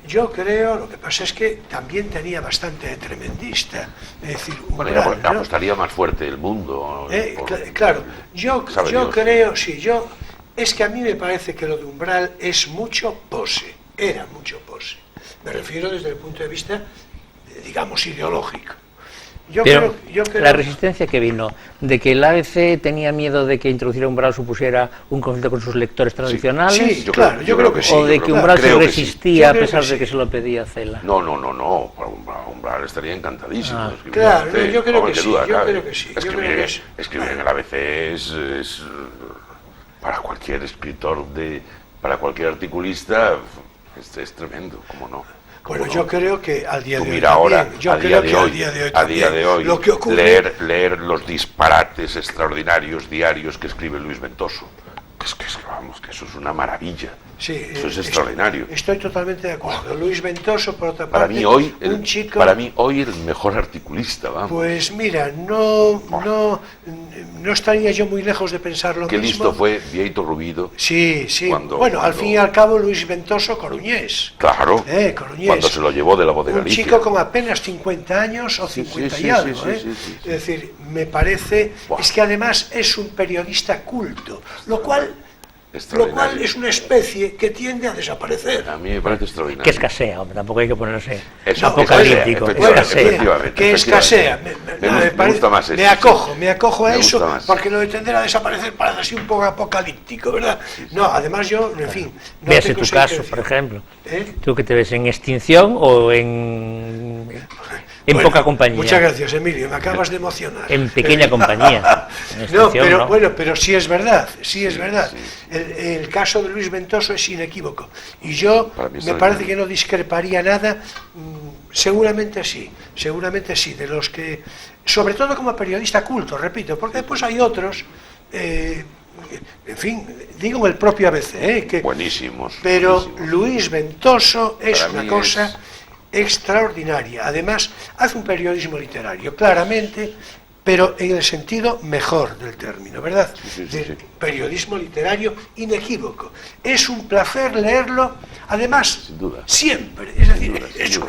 Speaker 2: yo creo, lo que pasa es que también tenía bastante de tremendista, es decir, Umbral,
Speaker 1: bueno, apostaría más fuerte el mundo.
Speaker 2: Claro, yo creo, es que a mí me parece que lo de Umbral es mucho pose, era mucho pose, me refiero desde el punto de vista, digamos, ideológico. Yo creo
Speaker 3: la resistencia que vino de que el ABC tenía miedo de que introduciera Umbral supusiera un conflicto con sus lectores tradicionales.
Speaker 2: Sí, yo creo que sí.
Speaker 3: O de que Umbral se resistía a pesar de que se lo pedía Cela.
Speaker 1: No. Umbral estaría encantadísimo.
Speaker 2: Claro, yo creo que sí.
Speaker 1: Escribir en el ABC es para cualquier escritor, para cualquier articulista, es tremendo, ¿cómo no?
Speaker 2: Bueno, yo creo que al día de hoy
Speaker 1: mira ahora,
Speaker 2: a día de hoy,
Speaker 1: lo que ocurre... leer los disparates extraordinarios diarios que escribe Luis Ventoso, que eso es una maravilla.
Speaker 2: Sí,
Speaker 1: eso es extraordinario.
Speaker 2: Estoy totalmente de acuerdo. Luis Ventoso, por otra
Speaker 1: para
Speaker 2: parte,
Speaker 1: mí hoy
Speaker 2: para
Speaker 1: mí hoy el mejor articulista, vamos.
Speaker 2: Pues mira, no estaría yo muy lejos de pensar lo mismo.
Speaker 1: Qué listo fue Vieito Rubido.
Speaker 2: Sí. Al fin y al cabo, Luis Ventoso, coruñés.
Speaker 1: Claro,
Speaker 2: coruñés.
Speaker 1: Cuando se lo llevó de la voz de Galicia.
Speaker 2: Un chico con apenas 50 años o 50 y algo.
Speaker 1: Sí.
Speaker 2: Es decir, me parece... Es que además es un periodista culto, lo cual es una especie que tiende a desaparecer.
Speaker 1: A mí me parece extraordinario.
Speaker 3: Que escasea, hombre, tampoco hay que ponerse
Speaker 1: apocalíptico.
Speaker 2: Que escasea.
Speaker 1: Me gusta más eso.
Speaker 2: Me acojo a eso, porque lo de tender a desaparecer parece así un poco apocalíptico, ¿verdad? No, además yo, en fin...
Speaker 3: Véase tu caso, por ejemplo. ¿Tú que te ves en extinción o en en poca compañía.
Speaker 2: Muchas gracias, Emilio, me acabas de emocionar.
Speaker 3: En pequeña compañía.
Speaker 2: No, pero bueno, pero sí es verdad, sí es verdad. El caso de Luis Ventoso es inequívoco. Y yo me parece que no discreparía nada, seguramente sí, de los que, sobre todo como periodista culto, repito, porque después hay otros, en fin, digo el propio ABC, que,
Speaker 1: buenísimos.
Speaker 2: Pero
Speaker 1: buenísimos.
Speaker 2: Luis Ventoso es
Speaker 1: Para
Speaker 2: una
Speaker 1: mí
Speaker 2: cosa extraordinaria. Además, hace un periodismo literario, claramente, pero en el sentido mejor del término, ¿verdad?
Speaker 1: Sí.
Speaker 2: Periodismo literario inequívoco. Es un placer leerlo, además,
Speaker 1: Sin duda.
Speaker 2: siempre. Es decir,
Speaker 1: Sin duda, sin
Speaker 2: es
Speaker 1: duda.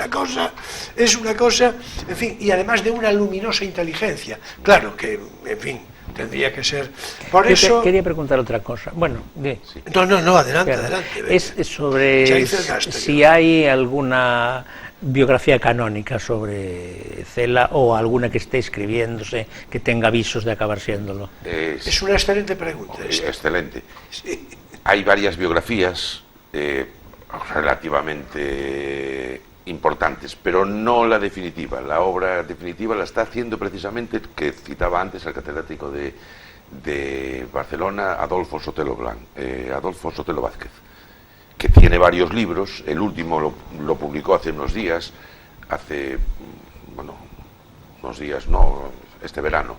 Speaker 2: una cosa, en fin, y además de una luminosa inteligencia. Claro que, en fin, tendría que ser. Por eso.
Speaker 3: Quería preguntar otra cosa. Bueno, bien.
Speaker 1: Sí.
Speaker 2: No, adelante,
Speaker 3: Claro.
Speaker 2: adelante. Venga.
Speaker 3: Es sobre
Speaker 2: Ya hice el gasto,
Speaker 3: si
Speaker 2: yo.
Speaker 3: hay alguna biografía canónica sobre Cela o alguna que esté escribiéndose que tenga visos de acabar siéndolo.
Speaker 2: Es una excelente pregunta. esta.
Speaker 1: Excelente.
Speaker 2: Sí.
Speaker 1: Hay varias biografías relativamente importantes, pero no la definitiva. La obra definitiva la está haciendo precisamente, que citaba antes al catedrático de Barcelona, Adolfo Sotelo Vázquez, que tiene varios libros. El último lo publicó hace unos días, este verano,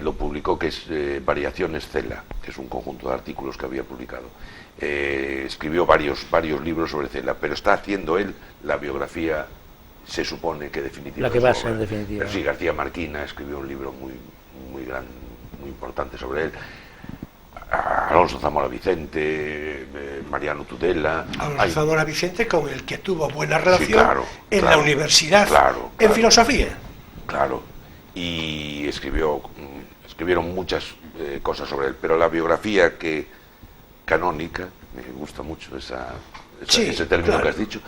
Speaker 1: lo publicó, que es Variaciones Cela, que es un conjunto de artículos que había publicado. Escribió varios libros sobre Cela, pero está haciendo él la biografía, se supone que definitiva.
Speaker 3: La que va a ser definitiva.
Speaker 1: Pero sí, García Marquina escribió un libro muy importante sobre él. Alonso Zamora Vicente, Mariano Tudela.
Speaker 2: Alonso Zamora Vicente, con el que tuvo buena relación en la universidad, en filosofía.
Speaker 1: Claro, y escribieron muchas cosas sobre él, pero la biografía canónica, me gusta mucho ese término que has dicho,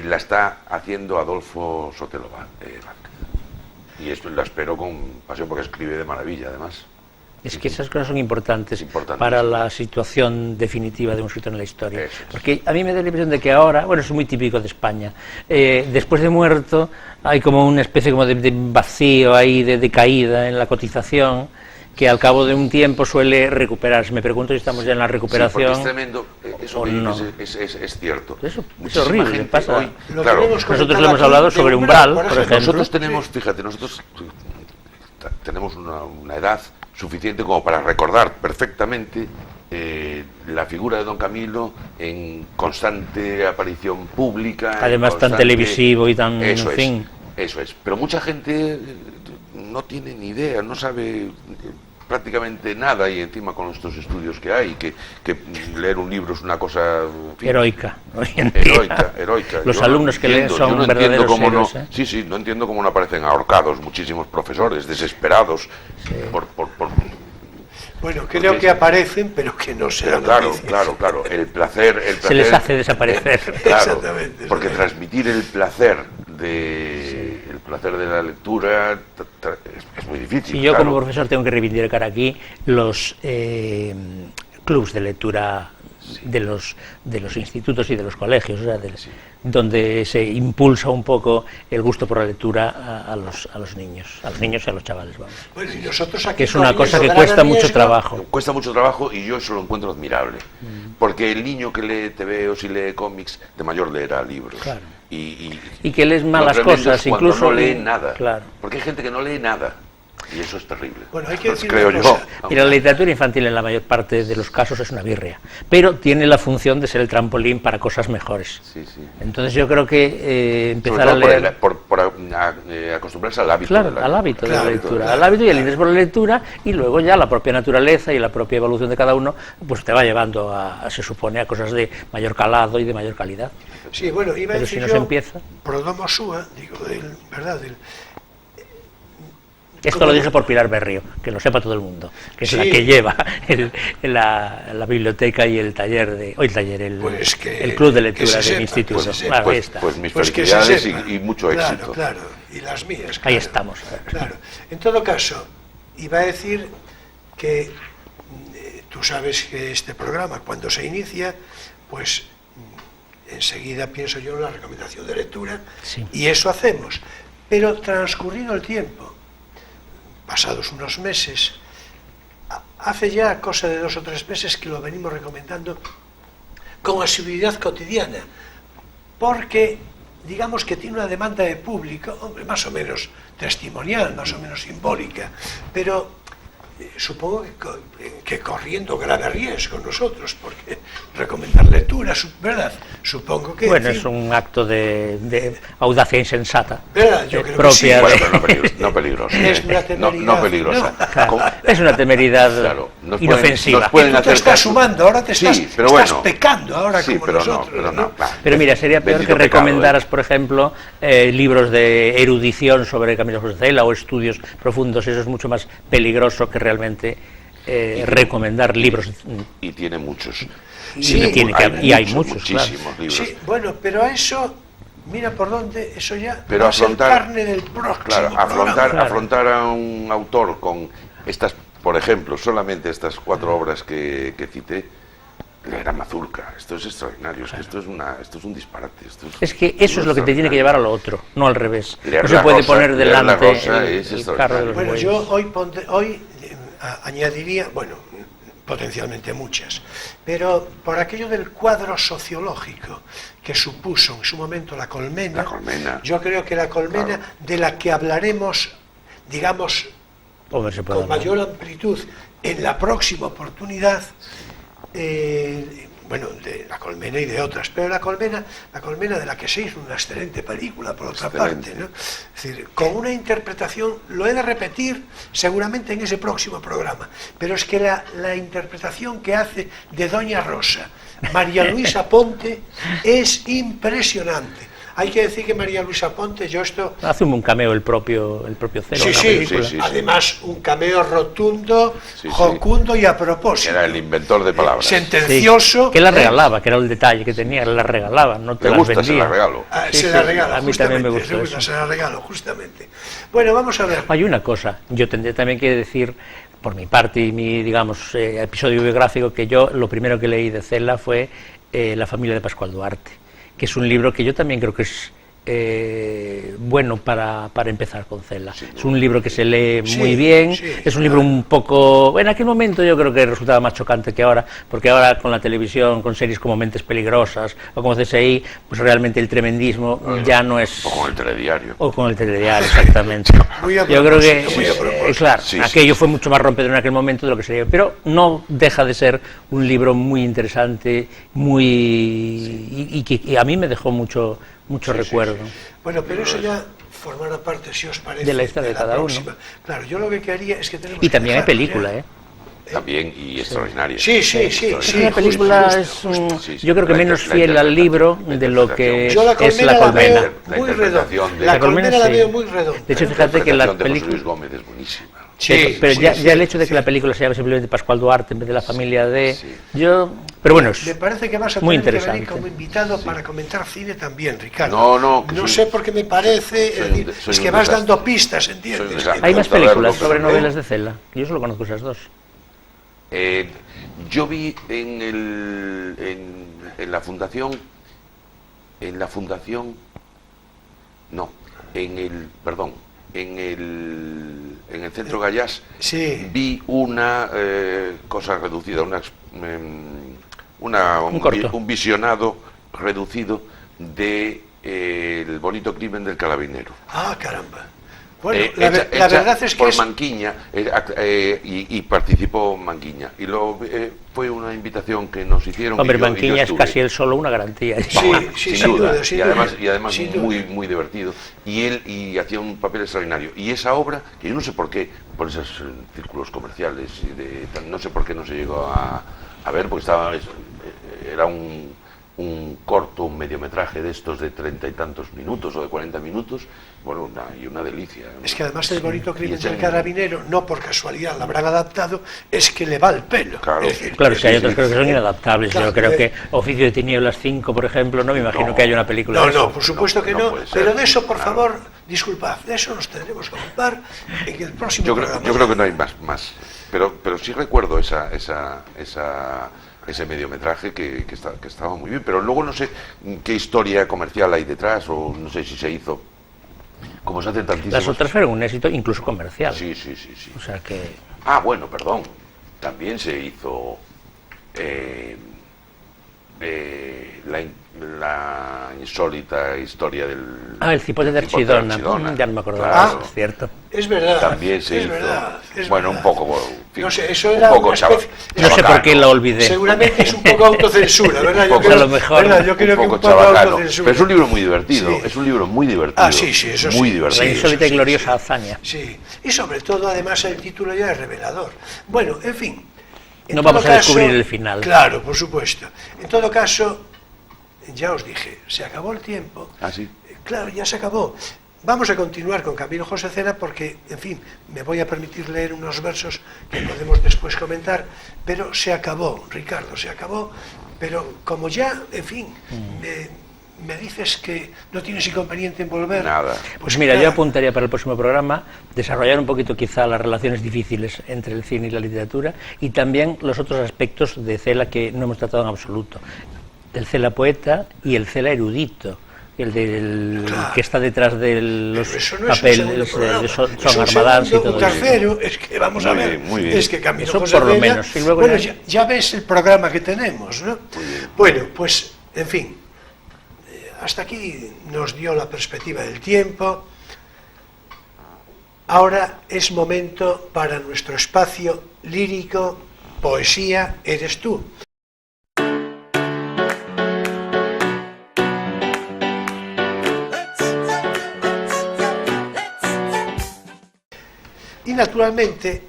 Speaker 1: la está haciendo Adolfo Sotelo Vázquez. Y esto la espero con pasión, porque escribe de maravilla, además.
Speaker 3: Es que esas cosas son importantes para la situación definitiva de un escritor en la historia.
Speaker 1: Eso es.
Speaker 3: Porque a mí me da la impresión de que ahora, bueno, es muy típico de España, después de muerto hay como una especie como de vacío ahí, de caída en la cotización, que al cabo de un tiempo suele recuperarse. Me pregunto si estamos ya en la recuperación.
Speaker 1: Sí, porque es tremendo, eso que
Speaker 3: no.
Speaker 1: dices es cierto.
Speaker 3: Eso es horrible,
Speaker 1: gente
Speaker 3: pasa.
Speaker 1: hoy,
Speaker 2: claro,
Speaker 3: nosotros le hemos hablado sobre umbral, por ejemplo.
Speaker 1: Nosotros tenemos, fíjate, nosotros tenemos una edad suficiente como para recordar perfectamente la figura de don Camilo en constante aparición pública.
Speaker 3: Además tan televisivo y tan...
Speaker 1: Eso
Speaker 3: en fin.
Speaker 1: Eso es. Pero mucha gente no tiene ni idea, no sabe prácticamente nada, y encima con estos estudios que hay, que leer un libro es una cosa, en fin,
Speaker 3: heroica. Hoy en día.
Speaker 1: Heroica.
Speaker 3: Los alumnos que leen son verdaderos héroes.
Speaker 1: Sí, no entiendo cómo no aparecen ahorcados muchísimos profesores, desesperados por
Speaker 2: Bueno, creo que aparecen, pero que no se dan noticias.
Speaker 1: Claro, el placer
Speaker 3: se les hace desaparecer.
Speaker 1: Claro,
Speaker 2: Exactamente.
Speaker 1: porque transmitir el placer de la lectura es muy difícil.
Speaker 3: Y yo como profesor tengo que reivindicar aquí los clubs de lectura de los institutos y de los colegios, o sea, donde se impulsa un poco el gusto por la lectura a los niños y a los chavales, vamos.
Speaker 2: Bueno, y nosotros aquí,
Speaker 3: que es una cosa que cuesta mucho trabajo.
Speaker 1: Cuesta mucho trabajo, y yo eso lo encuentro admirable. Porque el niño que lee TV o si lee cómics, de mayor leerá libros.
Speaker 3: Claro.
Speaker 1: Y
Speaker 3: que lees malas cosas, incluso
Speaker 1: no lee nada.
Speaker 3: Claro.
Speaker 1: Porque hay gente que no lee nada. Y eso es terrible.
Speaker 2: Bueno, hay que decir
Speaker 1: creo
Speaker 2: una
Speaker 1: yo.
Speaker 2: cosa.
Speaker 3: Mira, la literatura infantil en la mayor parte de los casos es una birria, pero tiene la función de ser el trampolín para cosas mejores.
Speaker 1: Sí.
Speaker 3: Entonces yo creo que empezar a
Speaker 1: Sobre
Speaker 3: leer...
Speaker 1: todo por acostumbrarse al hábito.
Speaker 3: Claro, al hábito de la lectura, al hábito y el interés por la lectura, y luego ya la propia naturaleza y la propia evolución de cada uno, pues te va llevando se supone, a cosas de mayor calado y de mayor calidad.
Speaker 2: Sí, bueno, iba a
Speaker 3: Pero
Speaker 2: decir
Speaker 3: si no
Speaker 2: yo,
Speaker 3: se empieza...
Speaker 2: pro domo sua, digo, ¿verdad?
Speaker 3: Esto lo dije por Pilar Berrio, que lo sepa todo el mundo, que es la que lleva la biblioteca y el taller el club de lectura del instituto.
Speaker 1: Pues mis felicidades y mucho éxito.
Speaker 2: Claro, y las mías.
Speaker 3: Ahí estamos.
Speaker 2: Claro. En todo caso, iba a decir que tú sabes que este programa, cuando se inicia, pues enseguida pienso yo en la recomendación de lectura, y eso hacemos. Pero transcurrido el tiempo, pasados unos meses, hace ya cosa de 2 o 3 meses que lo venimos recomendando con asiduidad cotidiana, porque digamos que tiene una demanda de público, hombre, más o menos testimonial, más o menos simbólica, pero supongo que corriendo grave riesgo nosotros, porque recomendar lecturas, ¿verdad? Supongo que...
Speaker 3: Bueno, es un acto de audacia insensata.
Speaker 2: ¿Verdad? Yo creo
Speaker 3: propia
Speaker 2: que sí.
Speaker 1: Bueno, pero no peligrosa.
Speaker 2: Es una temeridad.
Speaker 1: No peligrosa.
Speaker 2: No.
Speaker 3: Claro, es una temeridad
Speaker 1: Claro,
Speaker 3: inofensiva.
Speaker 1: nos pueden
Speaker 2: Tú te
Speaker 1: hacer
Speaker 2: estás
Speaker 1: caso.
Speaker 2: sumando, ahora te estás,
Speaker 1: Sí, pero
Speaker 2: estás
Speaker 1: bueno.
Speaker 2: pecando ahora
Speaker 1: Sí,
Speaker 2: como
Speaker 1: pero
Speaker 2: nosotros.
Speaker 1: pero no, claro.
Speaker 3: Pero mira, sería peor
Speaker 1: Bendito
Speaker 3: que
Speaker 1: pecado,
Speaker 3: recomendaras, por ejemplo, libros de erudición sobre Camilo José Cela o estudios profundos. Eso es mucho más peligroso que realmente recomendar libros.
Speaker 1: Y tiene muchos.
Speaker 2: Sí,
Speaker 3: hay muchos, claro.
Speaker 1: Muchísimos libros.
Speaker 2: Sí, bueno, pero a eso, mira por dónde, eso ya
Speaker 1: Pero
Speaker 2: va a ser
Speaker 1: afrontar,
Speaker 2: carne del próximo
Speaker 1: claro,
Speaker 2: programa.
Speaker 1: afrontar a un autor con estas, por ejemplo, solamente estas 4 obras que cité, leer a Mazurka, esto es extraordinario, es que esto es un disparate.
Speaker 3: Es que eso es lo que te tiene que llevar a lo otro, no al revés.
Speaker 1: Leer
Speaker 3: No se
Speaker 1: La
Speaker 3: puede
Speaker 1: Rosa,
Speaker 3: poner
Speaker 1: leer La
Speaker 3: delante
Speaker 1: Rosa
Speaker 3: el
Speaker 1: es
Speaker 3: carro de los
Speaker 2: Bueno,
Speaker 3: bueyes.
Speaker 2: yo hoy añadiría, bueno, potencialmente muchas, pero por aquello del cuadro sociológico que supuso en su momento La Colmena, yo creo que La Colmena, claro, de la que hablaremos, digamos, con mayor amplitud en la próxima oportunidad, bueno, de La Colmena y de otras, pero La Colmena de la que se hizo una excelente película, por otra parte, ¿no? Es decir, con una interpretación, lo he de repetir seguramente en ese próximo programa, pero es que la interpretación que hace de Doña Rosa María Luisa Ponte es impresionante. Hay que decir que María Luisa Ponte, yo esto...
Speaker 3: Hace un cameo el propio Cero.
Speaker 2: Sí. Además, un cameo rotundo, jocundo y a propósito.
Speaker 1: Era el inventor de palabras.
Speaker 2: Sentencioso.
Speaker 3: Sí, que la regalaba, que era el detalle que tenía, la regalaba, no te
Speaker 1: me
Speaker 3: las
Speaker 1: gusta,
Speaker 3: vendía.
Speaker 1: se la regalo.
Speaker 2: Se la regalo,
Speaker 3: a mí también me gusta eso.
Speaker 2: Se la regalo, justamente. Bueno, vamos a ver.
Speaker 3: Hay una cosa, yo tendría también que decir, por mi parte y mi, digamos, episodio biográfico, que yo lo primero que leí de Cela fue La familia de Pascual Duarte, que es un libro que yo también creo que es bueno para empezar con Cela. Es un libro que se lee muy bien, es un libro un poco... En aquel momento yo creo que resultaba más chocante que ahora, porque ahora con la televisión, con series como Mentes Peligrosas o como CSI, pues realmente el tremendismo ya no es...
Speaker 1: O con el telediario.
Speaker 3: O con el telediario, exactamente. Yo creo que, claro, aquello fue mucho más rompedor en aquel momento de lo que sería, pero no deja de ser un libro muy interesante, y que a mí me dejó mucho recuerdo.
Speaker 2: Bueno, pero eso ya formará parte, si os parece,
Speaker 3: de la historia de cada
Speaker 2: próxima.
Speaker 3: uno.
Speaker 2: Claro, yo lo que quería es que tenemos...
Speaker 3: Y también hay película,
Speaker 1: También, y extraordinaria.
Speaker 2: Sí.
Speaker 3: La película es, yo creo que menos fiel al libro de lo que es La Colmena.
Speaker 2: Muy redonda. La Colmena la veo muy redonda.
Speaker 3: De hecho, fíjate que la película...
Speaker 1: Luis Gómez es buenísima.
Speaker 3: Pero ya el hecho de que la película se llame simplemente Pascual Duarte en vez de La familia de... Pero bueno, es
Speaker 2: me parece que vas a
Speaker 3: muy
Speaker 2: tener que
Speaker 3: interesante.
Speaker 2: venir como invitado para comentar cine también, Ricardo.
Speaker 1: No
Speaker 2: sé por qué me parece, es que vas dando pistas, ¿entiendes?
Speaker 3: Hay más películas sobre novelas de Cela. Yo solo conozco esas dos.
Speaker 1: Yo vi en la fundación, en el Centro Gallás, vi una cosa reducida, un visionado reducido de El bonito crimen del carabinero.
Speaker 2: Ah, caramba. Bueno, la verdad es que
Speaker 1: por Manquiña, y participó Manquiña, y fue una invitación que nos hicieron.
Speaker 3: Hombre, Manquiña es casi él solo una garantía.
Speaker 1: Sin duda. Y además muy divertido, y hacía un papel extraordinario. Y esa obra, que yo no sé por qué, por esos círculos comerciales, no sé por qué no se llegó a ver, porque era un corto, un mediometraje de estos de 30 y tantos minutos o de 40 minutos, bueno, una delicia.
Speaker 2: Es que además El bonito crimen del carabinero, no por casualidad la habrán adaptado, es que le va el pelo.
Speaker 3: Claro, es que hay otras cosas que son inadaptables. Yo creo que Oficio de Tinieblas 5, por ejemplo, no me imagino que haya una película de eso.
Speaker 2: No, por supuesto que no, pero de eso, por favor, disculpad, de eso nos tendremos que ocupar en el próximo programa.
Speaker 1: Yo creo que no hay más, pero sí recuerdo ese mediometraje que estaba muy bien, pero luego no sé qué historia comercial hay detrás, o no sé si se hizo Como se hacen tantísimas.
Speaker 3: Las otras fueron un éxito incluso comercial.
Speaker 1: Sí, sí, sí, sí.
Speaker 3: O sea que...
Speaker 1: Ah, bueno, perdón. También se hizo la insólita historia del...
Speaker 3: Ah, el cipote de Archidona. Ya no me acordaba,
Speaker 1: Claro.
Speaker 3: es cierto.
Speaker 2: Es verdad.
Speaker 1: También se
Speaker 2: es
Speaker 1: hizo.
Speaker 2: verdad, es
Speaker 1: Bueno,
Speaker 2: verdad.
Speaker 1: un poco. En fin,
Speaker 2: No sé, eso
Speaker 1: un
Speaker 2: era
Speaker 1: poco
Speaker 2: una especie...
Speaker 3: No sé por qué lo olvidé.
Speaker 2: Seguramente es un poco autocensura, ¿verdad?
Speaker 1: Un poco,
Speaker 3: a lo mejor.
Speaker 2: ¿verdad? Yo creo que un
Speaker 1: poco
Speaker 2: poco
Speaker 1: chabacano.
Speaker 2: autocensura.
Speaker 1: Pero es un libro muy divertido.
Speaker 2: Sí.
Speaker 1: Es un libro muy divertido.
Speaker 2: Ah, sí, sí, eso sí.
Speaker 1: Muy
Speaker 3: La
Speaker 1: divertido.
Speaker 2: Sí,
Speaker 3: insólita y
Speaker 2: sí,
Speaker 3: gloriosa
Speaker 2: sí.
Speaker 3: hazaña.
Speaker 2: Sí, y sobre todo, además, el título ya es revelador. Bueno, en fin. En
Speaker 3: No
Speaker 2: todo
Speaker 3: vamos a descubrir el final.
Speaker 2: Claro, por supuesto. En todo caso, ya os dije, se acabó el tiempo.
Speaker 1: Ah, sí.
Speaker 2: Claro, ya se acabó. Vamos a continuar con Camilo José Cela porque, en fin, me voy a permitir leer unos versos que podemos después comentar, pero se acabó, Ricardo, se acabó, pero como ya, en fin, me dices que no tienes inconveniente en volver.
Speaker 1: Nada.
Speaker 3: Pues mira,
Speaker 2: nada.
Speaker 3: yo apuntaría para el próximo programa desarrollar un poquito quizá las relaciones difíciles entre el cine y la literatura y también los otros aspectos de Cela que no hemos tratado en absoluto. El Cela poeta y el Cela erudito, el del
Speaker 2: Claro.
Speaker 3: que está detrás de los
Speaker 2: Pero eso no es un
Speaker 3: papeles
Speaker 2: segundo programa.
Speaker 3: son
Speaker 2: Es un
Speaker 3: Armadans y
Speaker 2: segundo,
Speaker 3: todo
Speaker 2: un
Speaker 3: eso.
Speaker 2: tercero, es que vamos a
Speaker 1: Muy
Speaker 2: ver,
Speaker 1: bien, muy bien.
Speaker 2: es que Camilo
Speaker 3: Eso
Speaker 2: José
Speaker 3: por lo
Speaker 2: Cela,
Speaker 3: menos, y luego
Speaker 2: bueno,
Speaker 3: ya-
Speaker 2: ya ves el programa que tenemos, ¿no? Bueno, pues, en fin, hasta aquí nos dio la perspectiva del tiempo. Ahora es momento para nuestro espacio lírico, poesía, eres tú. Y naturalmente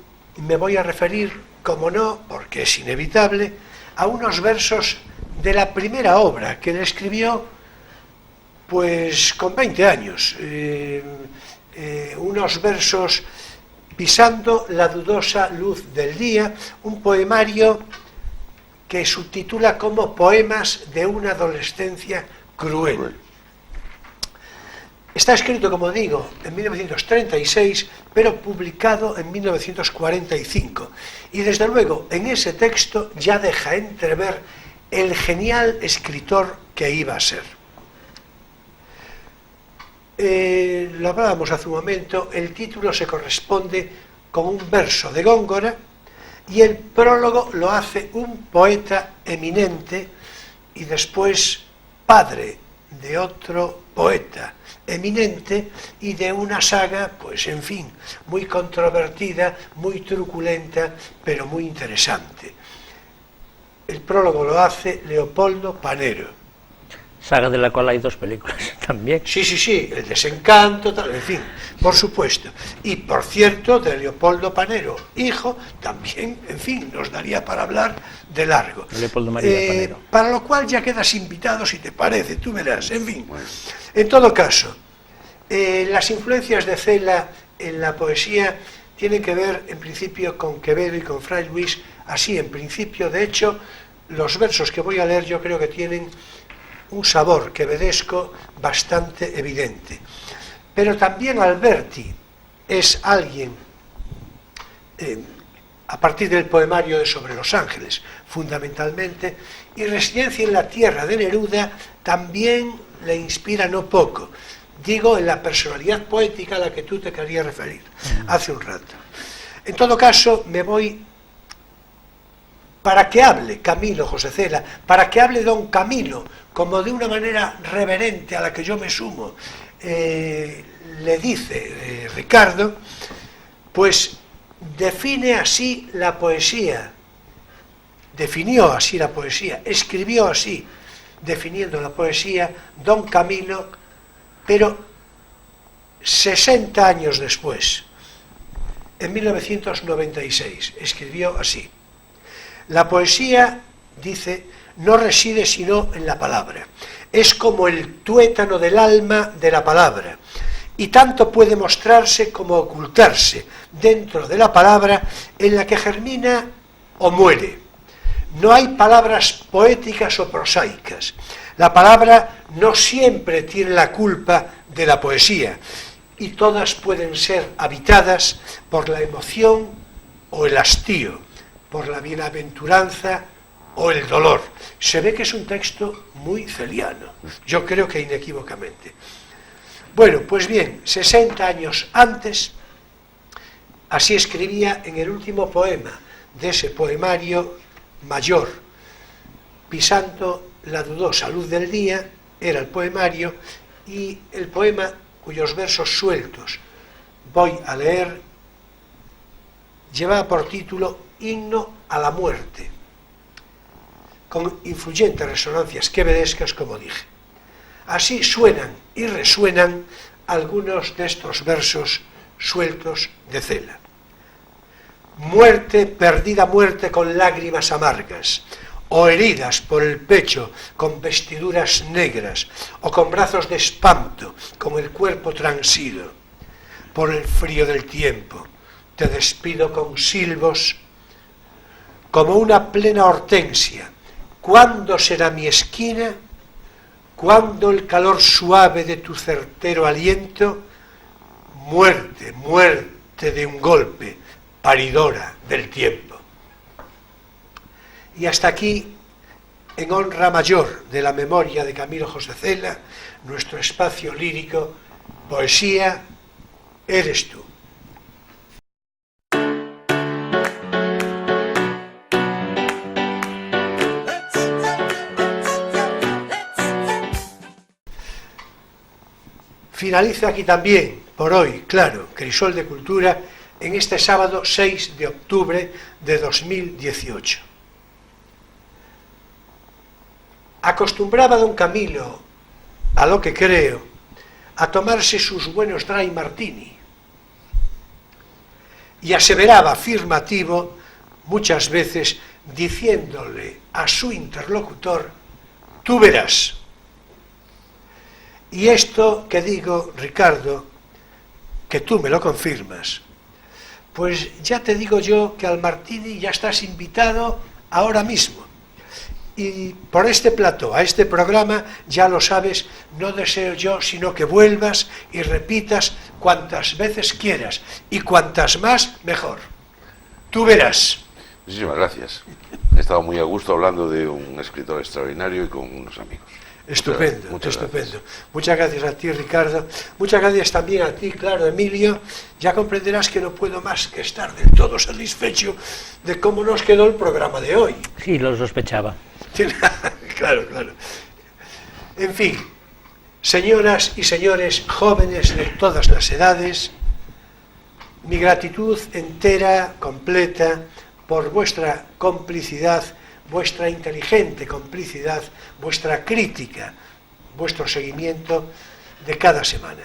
Speaker 2: me voy a referir, como no, porque es inevitable, a unos versos de la primera obra que él escribió pues con 20 años, unos versos pisando la dudosa luz del día, un poemario que subtitula como Poemas de una adolescencia cruel. Está escrito, como digo, en 1936, pero publicado en 1945. Y desde luego, en ese texto ya deja entrever el genial escritor que iba a ser. Lo hablábamos hace un momento, el título se corresponde con un verso de Góngora y el prólogo lo hace un poeta eminente y después padre de otro poeta eminente y de una saga, pues en fin, muy controvertida, muy truculenta, pero muy interesante. El prólogo lo hace Leopoldo Panero.
Speaker 3: Saga de la cual hay 2 películas también.
Speaker 2: Sí, sí, sí, El desencanto, tal, en fin, por supuesto. Y por cierto, de Leopoldo Panero, hijo, también, en fin, nos daría para hablar de largo.
Speaker 3: Leopoldo María Panero.
Speaker 2: Para lo cual ya quedas invitado, si te parece, tú verás, en fin. En todo caso, las influencias de Cela en la poesía tienen que ver, en principio, con Quevedo y con Fray Luis, así en principio. De hecho, los versos que voy a leer yo creo que tienen un sabor quevedesco bastante evidente. Pero también Alberti es alguien, a partir del poemario de Sobre los Ángeles, fundamentalmente, y Residencia en la Tierra de Neruda también le inspira no poco. Digo, en la personalidad poética a la que tú te querías referir hace un rato. En todo caso, me voy... Para que hable Camilo José Cela, para que hable don Camilo, como de una manera reverente a la que yo me sumo, le dice Ricardo, pues define así la poesía, definió así la poesía, escribió así, definiendo la poesía, don Camilo, pero 60 años después, en 1996, escribió así. La poesía, dice, no reside sino en la palabra. Es como el tuétano del alma de la palabra. Y tanto puede mostrarse como ocultarse dentro de la palabra en la que germina o muere. No hay palabras poéticas o prosaicas. La palabra no siempre tiene la culpa de la poesía. Y todas pueden ser habitadas por la emoción o el hastío, por la bienaventuranza o el dolor. Se ve que es un texto muy celiano, yo creo que inequívocamente. Bueno, pues bien, 60 años antes, así escribía en el último poema de ese poemario mayor, Pisando la dudosa luz del día, era el poemario, y el poema cuyos versos sueltos voy a leer llevaba por título Himno a la muerte, con influyentes resonancias quevedescas, como dije. Así suenan y resuenan algunos de estos versos sueltos de Cela. Muerte, perdida muerte con lágrimas amargas, o heridas por el pecho con vestiduras negras, o con brazos de espanto, con el cuerpo transido. Por el frío del tiempo te despido con silbos como una plena hortensia. ¿Cuándo será mi esquina? ¿Cuándo el calor suave de tu certero aliento? Muerte, muerte de un golpe, paridora del tiempo. Y hasta aquí, en honra mayor de la memoria de Camilo José Cela, nuestro espacio lírico, Poesía, eres tú. Finaliza aquí también, por hoy, claro, Crisol de Cultura, en este sábado 6 de octubre de 2018. Acostumbraba don Camilo, a lo que creo, a tomarse sus buenos dry martini, y aseveraba afirmativo muchas veces, diciéndole a su interlocutor: tú verás. Y esto que digo, Ricardo, que tú me lo confirmas, pues ya te digo yo que al martini ya estás invitado ahora mismo. Y por este plató, a este programa, ya lo sabes, no deseo yo sino que vuelvas y repitas cuantas veces quieras, y cuantas más, mejor. Tú verás.
Speaker 1: Muchísimas gracias. He estado muy a gusto hablando de un escritor extraordinario y con unos amigos.
Speaker 2: Estupendo,
Speaker 1: muchas
Speaker 2: estupendo.
Speaker 1: Gracias.
Speaker 2: Muchas gracias a ti, Ricardo. Muchas gracias también a ti, claro, Emilio. Ya comprenderás que no puedo más que estar del todo satisfecho de cómo nos quedó el programa de hoy.
Speaker 3: Sí, lo sospechaba.
Speaker 2: Claro, claro. En fin, señoras y señores, jóvenes de todas las edades, mi gratitud entera, completa, por vuestra complicidad, vuestra inteligente complicidad, vuestra crítica, vuestro seguimiento de cada semana.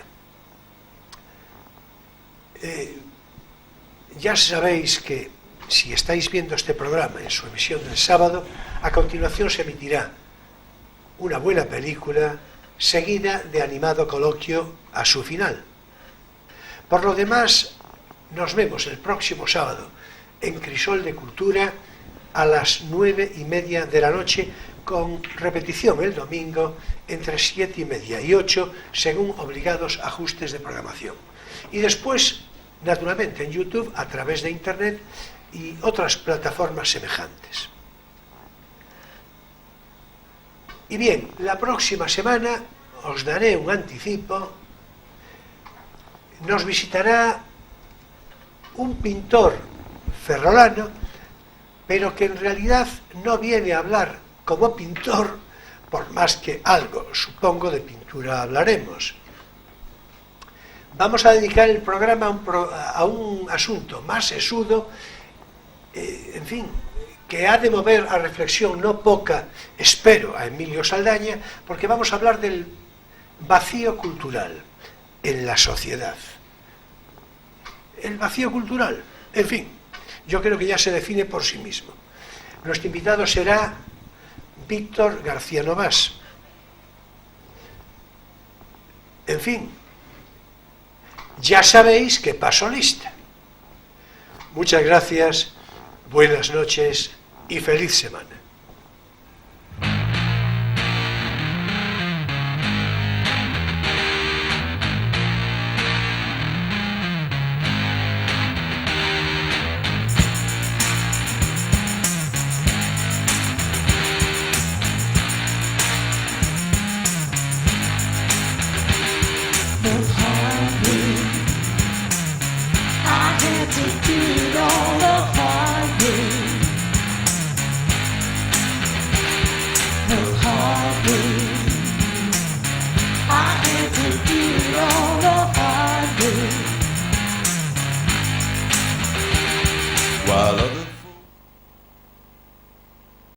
Speaker 2: Ya sabéis que si estáis viendo este programa en su emisión del sábado, a continuación se emitirá una buena película seguida de animado coloquio a su final. Por lo demás, nos vemos el próximo sábado en Crisol de Cultura a las 9:30 de la noche, con repetición el domingo entre 7:30 y 8, según obligados ajustes de programación. Y después, naturalmente, en YouTube, a través de Internet y otras plataformas semejantes. Y bien, la próxima semana os daré un anticipo. Nos visitará un pintor ferrolano, pero que en realidad no viene a hablar como pintor, por más que algo, supongo, de pintura hablaremos. Vamos a dedicar el programa a un asunto más sesudo, en fin, que ha de mover a reflexión no poca, espero, a Emilio Saldaña, porque vamos a hablar del vacío cultural en la sociedad. El vacío cultural, en fin, yo creo que ya se define por sí mismo. Nuestro invitado será Víctor García Novás. En fin, ya sabéis que paso lista. Muchas gracias, buenas noches y feliz semana.
Speaker 4: had to do it all the hard way. The hard way. I had to do it all the hard way.
Speaker 5: While other